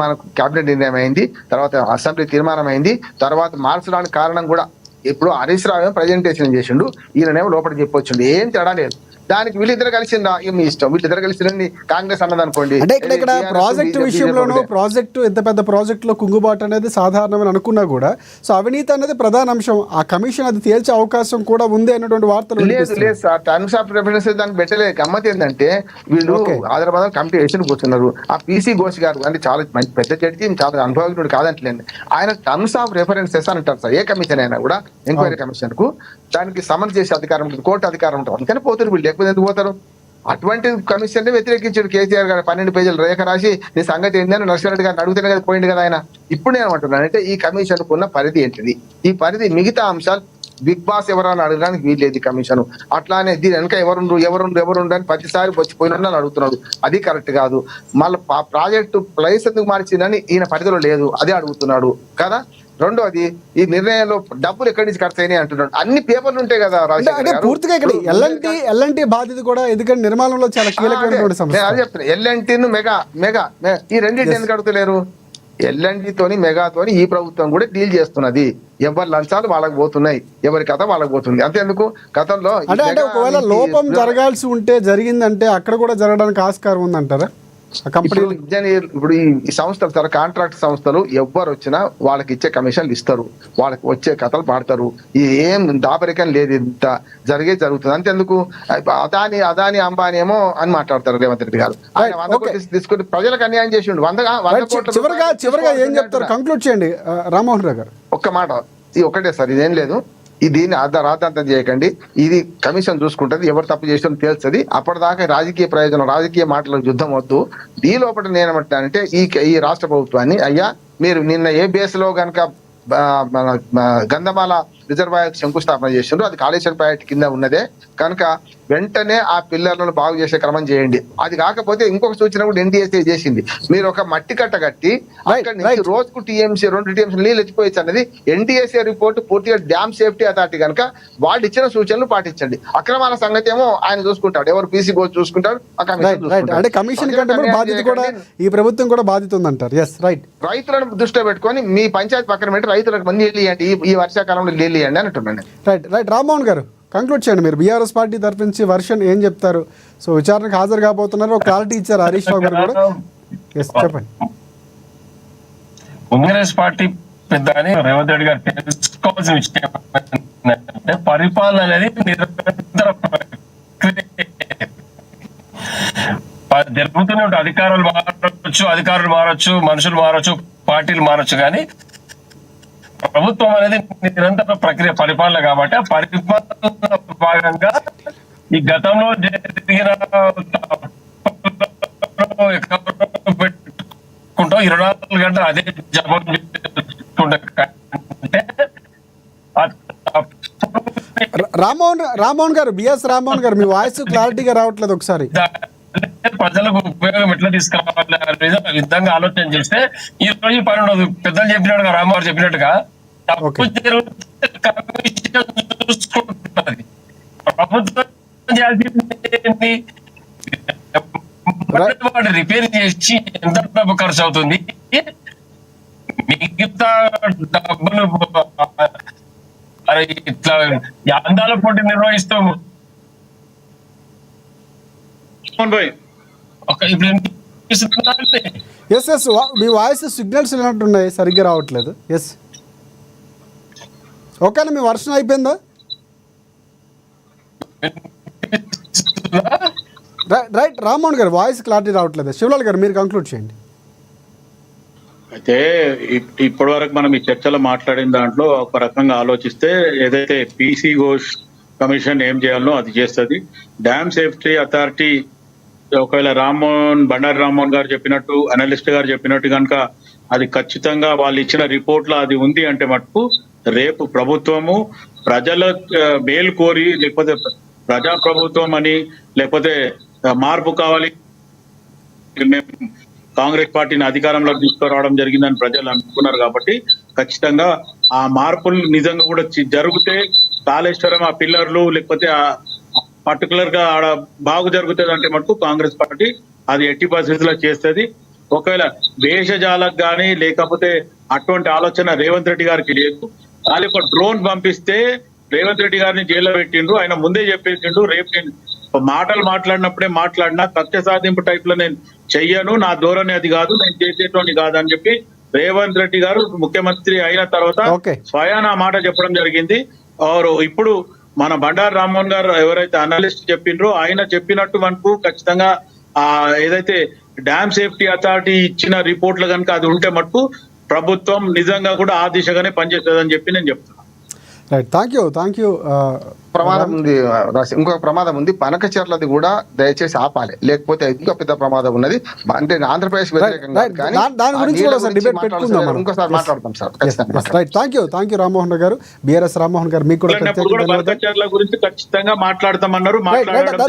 మనకు కేబినెట్ నిర్ణయం అయింది, తర్వాత అసెంబ్లీ తీర్మానం అయింది, తర్వాత మార్చడానికి కారణం కూడా ఇప్పుడు హరీష్ రావు ప్రజెంటేషన్ చేసిండు, ఈయననేమో లోపలికి చెప్పొచ్చిండు, ఏం తేడా లేదు. దానికి వీళ్ళిద్దరు కలిసిందా మీ ఇష్టం, వీళ్ళిద్దరు కలిసి కాంగ్రెస్ అన్నది అనుకోండి. అంటే ఇక్కడ ప్రాజెక్టు విషయంలోనూ ప్రాజెక్టు ఎంత పెద్ద ప్రాజెక్టులో కుంగుబాటు అనేది సాధారణమని అనుకున్నా కూడా సో అవినీతి అనేది ప్రధాన అంశం, ఆ కమిషన్ అది తేల్చే అవకాశం కూడా ఉంది అన్నటువంటి వార్తలు లేదు సార్. టర్మ్స్ ఆఫ్ రెఫరెన్స్ దానికి పెట్టలేదు. గమ్మత్ ఏంటంటే వీళ్ళు హైదరాబాద్ కమిటీ వేసి కూర్చున్నారు. ఆ పీసీ ఘోష్ గారు అంటే చాలా మంచి పెద్ద జడ్జి, చాలా అనుభవజ్ఞుడు కాదంటలేదు. ఆయన టర్మ్స్ ఆఫ్ రెఫరెన్సెస్ అని అంటారు సార్. ఏ కమిషన్ అయినా కూడా ఎంక్వైరీ కమిషన్ కు దానికి సమన్ చేసే అధికారం ఉంటుంది, కోర్టు అధికారం ఉంటుంది. అందుకని పోతారు వీళ్ళు, లేకపోతే ఎందుకు పోతారు? అటువంటి కమిషన్ వ్యతిరేకించాడు కేసీఆర్ గారు 12 పేజీలు రేఖ రాసి నీ సంగతి ఏంటని నరసింహారెడ్డి గారిని అడుగుతూనే కదా పోయింది కదా ఆయన. ఇప్పుడు నేను ఏమంటున్నాను అంటే ఈ కమిషన్ కున్న పరిధి ఏంటిది, ఈ పరిధి మిగతా అంశాలు బిగ్ బాస్ ఎవరైనా అడగడానికి వీల్లేదు కమిషన్. అట్లానే దీని వెనక ఎవరుండ్రు అని ప్రతిసారి వచ్చిపోయిన అడుగుతున్నాడు, అది కరెక్ట్ కాదు. మళ్ళీ ప్రాజెక్టు ప్లేస్ ఎందుకు మార్చిందని ఈయన పరిధిలో లేదు, అదే అడుగుతున్నాడు కదా. రెండోది ఈ నిర్ణయంలో డబ్బులు ఎక్కడి నుంచి ఖర్చు అయినాయి అంటున్నాడు. అన్ని పేపర్లు ఉంటాయి కదా అంటే పూర్తిగా ఇక్కడ ఎల్ఎన్టీ బాధ్యత కూడా, ఎందుకంటే నిర్మాణంలో చాలా కీలకమైనటువంటి సమస్య. అది చెప్తున్నా, ఎల్ఎన్టీను మెగా ఈ రెండింటి ఎందుకు అడుగుతలేరు? ఎల్ఎన్టీతోని మెగాతోని ఈ ప్రభుత్వం కూడా డీల్ చేస్తున్నది. ఎవరి లంచాలు వాళ్ళకి పోతున్నాయి, ఎవరి కథ వాళ్ళకి పోతుంది. అంతేందుకు గతంలో అంటే ఒకవేళ లోపం జరగాల్సి ఉంటే జరిగిందంటే అక్కడ కూడా జరగడానికి ఆస్కారం ఉందంటారా? ఇప్పుడు ఈ సంస్థలు సార్ కాంట్రాక్ట్ సంస్థలు ఎవ్వరు వచ్చినా వాళ్ళకి ఇచ్చే కమిషన్లు ఇస్తారు, వాళ్ళకి వచ్చే కథలు పాడతారు. ఏం దాపరికం లేదు, ఇంత జరుగుతుంది. అంతేందుకు అదాని అంబానీ ఏమో అని మాట్లాడతారు రేవంత్ రెడ్డి గారు. ఆయన 100 కోట్లు తీసుకుని ప్రజలకు అన్యాయం చేసి 100 కోట్ల చివరిగా ఏం చెప్తారు, కంక్లూడ్ చేయండి రామ్మోహన్ రావు గారు. ఒక్క మాట, ఇది ఒకటే సార్, ఇదేం లేదు. దీన్ని రాద్ధాంతం చేయకండి, ఇది కమిషన్ చూసుకుంటది, ఎవరు తప్పు చేసినా తెలుస్తుంది. అప్పటిదాకా రాజకీయ ప్రయోజనం, రాజకీయ మాటలకు యుద్ధం వద్దు. ఈ లోపల నేనేమంటానంటే ఈ రాష్ట్ర ప్రభుత్వాన్ని, అయ్యా మీరు నిన్న ఏ బేస్ లో గనక గంధమాల రిజర్వాయర్ శంకుస్థాపన చేసిండ్రు, అది కాళేశ్వరం ప్రాజెక్ట్ కింద ఉన్నదే కనుక వెంటనే ఆ పిల్లర్లను బాగు చేసే క్రమం చేయండి. అది కాకపోతే ఇంకొక సూచన కూడా ఎన్టీఎస్ఏ చేసింది, మీరు ఒక మట్టి కట్ట కట్టి అక్కడి నుంచి రోజుకు టీఎంసీ 2 టీఎంసీ నీళ్ళు ఎత్తిపోయచ్చు అనేది ఎన్టీఎస్ఏ రిపోర్ట్ పూర్తిగా డ్యామ్ సేఫ్టీ అథారిటీ కనుక వాళ్ళు ఇచ్చిన సూచనలు పాటించండి. అక్రమాల సంగతి ఏమో ఆయన చూసుకుంటాడు, ఎవరు పీసీ గోచ్ చూసుకుంటాడు. అంటే కమిషన్ బాధ్యత కూడా ఈ ప్రభుత్వం కూడా బాధ్యత ఉందంటారు. రైతులను దృష్టిలో పెట్టుకొని మీ పంచాయతీ పక్కన పెట్టి రైతులకు మంది నీళ్ళు ఇవ్వండి, ఈ వర్షాకాలంలో నీళ్ళు ఇవ్వండి అని అంటున్నాను. రైట్ రామ్మోహన్ గారు కంక్లూడ్ చేయండి. మీరు బీఆర్ఎస్ పార్టీ తరఫు నుంచి వర్షన్ ఏం చెప్తారు? సో విచారణకు హాజరు కాబోతున్నారు, ఒక క్లారిటీ ఇచ్చారు హరీష్ రావు గారు కూడా. చెప్పండి. కాంగ్రెస్ పార్టీ పెద్ద అని రేవంత్ రెడ్డి గారు తెలుసుకోవాల్సిన విషయం అంటే పరిపాలన అనేది నిరంతర జరుగుతూనే ఉంటాయి. అధికారులు మారొచ్చు, మనుషులు మారొచ్చు, పార్టీలు మారొచ్చు, కానీ ప్రభుత్వం అనేది నిరంతర ప్రక్రియ పరిపాలన కాబట్టి ఆ పరిపాలన భాగంగా ఈ గతంలో జరిగిన పెట్టుకుంటాం 24 గంటలు అదే జపం రామ్మోహన్ గారు, బిఎస్ రామ్మోహన్ గారు, మీ వాయిస్ క్లారిటీగా రావట్లేదు. ఒకసారి ప్రజలకు ఉపయోగం ఎట్లా తీసుకురావాలి అనే విధంగా ఆలోచన చేస్తే ఈ రోజు పని ఉండదు. పెద్దలు చెప్పినట్టుగా రామారావు చెప్పినట్టుగా తప్పు చూసుకుంటున్నది ప్రభుత్వం చేయాల్సింది. రిపేర్ చేసి ఎంత డబ్బు ఖర్చు అవుతుంది, మిగతా డబ్బులు ఇట్లా అందాల పోటీ నిర్వహిస్తాము. మీ వాయిస్ సిగ్నల్స్ ఉన్నట్టున్నాయి, సరిగ్గా రావట్లేదు. ఓకేనా, మీ వర్షం అయిపోయిందా? రైట్ రామ్మోహన్ గారు, వాయిస్ క్లారిటీ రావట్లేదు. శివలాల్ గారు మీరు కంక్లూడ్ చేయండి. అయితే ఇప్పటి వరకు మనం ఈ చర్చలో మాట్లాడిన దాంట్లో ఒక రకంగా ఆలోచిస్తే ఏదైతే పీసీ ఘోష్ కమిషన్ ఏం చేయాలో అది చేస్తుంది. డ్యామ్ సేఫ్టీ అథారిటీ ఒకవేళ బండారు రామ్మోహన్ గారు చెప్పినట్టు, అనలిస్ట్ గారు చెప్పినట్టు కనుక అది ఖచ్చితంగా వాళ్ళు ఇచ్చిన రిపోర్ట్ లో అది ఉంది అంటే మటుకు రేపు ప్రభుత్వము ప్రజల మేలు కోరి, లేకపోతే ప్రజా ప్రభుత్వం అని, లేకపోతే మార్పు కావాలి, మేము కాంగ్రెస్ పార్టీని అధికారంలోకి తీసుకురావడం జరిగిందని ప్రజలు అనుకున్నారు. కాబట్టి ఖచ్చితంగా ఆ మార్పులు నిజంగా కూడా జరిగితే కాళేశ్వరం ఆ పిల్లర్లు లేకపోతే పర్టికులర్ గా ఆడ బాగు జరుగుతుంది అంటే మటుకు కాంగ్రెస్ పార్టీ అది ఎట్టి పరిస్థితుల్లో చేస్తుంది. ఒకవేళ వేషజాలకు కానీ లేకపోతే అటువంటి ఆలోచన రేవంత్ రెడ్డి గారికి లేదు. వాళ్ళు ఒక డ్రోన్ పంపిస్తే రేవంత్ రెడ్డి గారిని జైల్లో పెట్టిండ్రు, ఆయన ముందే చెప్పేసిండు రేపు నేను మాటలు మాట్లాడినప్పుడే మాట్లాడినా కక్ష సాధింపు టైప్ లో నేను చెయ్యను, నా ధోరణి అది కాదు, నేను చేసేటోని కాదు అని చెప్పి రేవంత్ రెడ్డి గారు ముఖ్యమంత్రి అయిన తర్వాత స్వయాన మాట చెప్పడం జరిగింది. ఇప్పుడు మన బండారు రామ్మోహన్ గారు ఎవరైతే అనలిస్ట్ చెప్పిండ్రో ఆయన చెప్పినట్టు మనకు ఖచ్చితంగా ఏదైతే డ్యామ్ సేఫ్టీ అథారిటీ ఇచ్చిన రిపోర్ట్లు కనుక అది ఉంటే మటుకు ప్రభుత్వం నిజంగా కూడా ఆ దిశగానే పనిచేస్తుందని చెప్పి నేను చెప్తున్నాను. Right, thank you. ప్రమాదం ఉంది ఇంకొక ప్రమాదం ఉంది, పనకచెర్లది కూడా దయచేసి ఆపాలి, లేకపోతే ఇంకా పెద్ద ప్రమాదం ఉన్నది. అంటే ఆంధ్రప్రదేశ్ వ్యతిరేకంగా కానీ దాని గురించి కూడా ఒకసారి డిబేట్ పెట్టుకుందాం మనం. ఇంకోసారి మాట్లాడతాం sir. Right, thank you Rammohan Rao గారు, బిఆర్ఎస్ రామ్మోహన్ గారు, మీకు కూడా బనకచెర్ల గురించి ఖచ్చితంగా మాట్లాడతామన్నారు.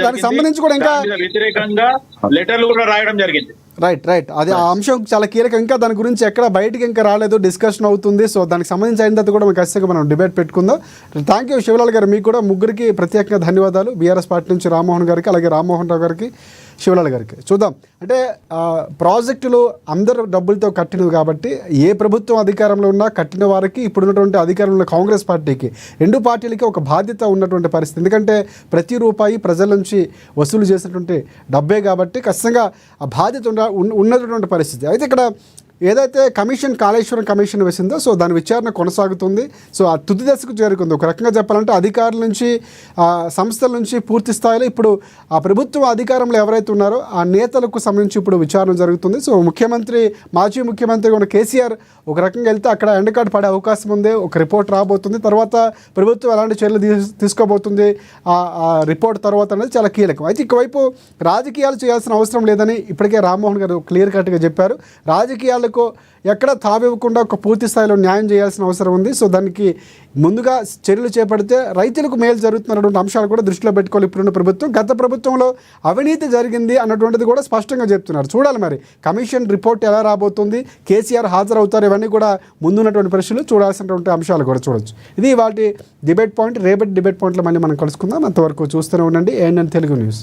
దానికి సంబంధించి కూడా ఇంకా వ్యతిరేకంగా లెటర్లు కూడా రాయడం జరిగింది. రైట్ అది ఆ అంశం చాలా కీలకం. ఇంకా దాని గురించి ఎక్కడ బయటికి ఇంకా రాలేదు, డిస్కషన్ అవుతుంది. సో దానికి సంబంధించి అయిన తర్వాత కూడా మేము ఖచ్చితంగా మనం డిబేట్ పెట్టుకుందాం. థ్యాంక్ యూ శివలాల్ గారు, మీకు కూడా ముగ్గురికి ప్రత్యేకంగా ధన్యవాదాలు. బీఆర్ఎస్ పార్టీ నుంచి రామ్మోహన్ గారికి, అలాగే రామ్మోహన్ రావు గారికి, శివలాల్ గారికి. చూద్దాం, అంటే ప్రాజెక్టులు అందరూ డబ్బులతో కట్టినవి కాబట్టి ఏ ప్రభుత్వం అధికారంలో ఉన్నా కట్టిన వారికి ఇప్పుడున్నటువంటి అధికారంలో కాంగ్రెస్ పార్టీకి, రెండు పార్టీలకి ఒక బాధ్యత ఉన్నటువంటి పరిస్థితి. ఎందుకంటే ప్రతి రూపాయి ప్రజల నుంచి వసూలు చేసినటువంటి డబ్బే కాబట్టి ఖచ్చితంగా ఆ బాధ్యత ఉన్నటువంటి పరిస్థితి. అయితే ఇక్కడ ఏదైతే కాళేశ్వరం కమిషన్ వేసిందో సో దాని విచారణ కొనసాగుతుంది. సో ఆ తుది దశకు చేరుకుంది. ఒక రకంగా చెప్పాలంటే అధికారుల నుంచి, సంస్థల నుంచి పూర్తి స్థాయిలో ఇప్పుడు ఆ ప్రభుత్వ అధికారంలో ఎవరైతే ఉన్నారో ఆ నేతలకు సంబంధించి ఇప్పుడు విచారణ జరుగుతుంది. సో మాజీ ముఖ్యమంత్రి ఉన్న కేసీఆర్ ఒక రకంగా వెళ్తే అక్కడ ఎండకాటు పడే అవకాశం ఉంది. ఒక రిపోర్ట్ రాబోతుంది, తర్వాత ప్రభుత్వం ఎలాంటి చర్యలు తీసుకోబోతుంది ఆ రిపోర్ట్ తర్వాత అనేది చాలా కీలకం. అయితే ఇంకోవైపు రాజకీయాలు చేయాల్సిన అవసరం లేదని ఇప్పటికే రామ్మోహన్ గారు క్లియర్ కట్గా చెప్పారు. రాజకీయాలకు ఎక్కడ తావివ్వకుండా ఒక పూర్తి స్థాయిలో న్యాయం చేయాల్సిన అవసరం ఉంది. సో దానికి ముందుగా చర్యలు చేపడితే రైతులకు మేలు జరుగుతున్నటువంటి అంశాలు కూడా దృష్టిలో పెట్టుకోవాలి ఇప్పుడున్న ప్రభుత్వం. గత ప్రభుత్వంలో అవినీతి జరిగింది అన్నటువంటిది కూడా స్పష్టంగా చెప్తున్నారు. చూడాలి మరి కమిషన్ రిపోర్ట్ ఎలా రాబోతుంది, కేసీఆర్ హాజరవుతారు, ఇవన్నీ కూడా ముందున్నటువంటి ప్రశ్నలు చూడాల్సినటువంటి అంశాలు కూడా చూడొచ్చు. ఇది వాటి డిబేట్ పాయింట్. రేపటి డిబేట్ పాయింట్లో మళ్ళీ మనం కలుసుకుందాం. అంతవరకు చూస్తూనే ఉండండి ANN తెలుగు న్యూస్.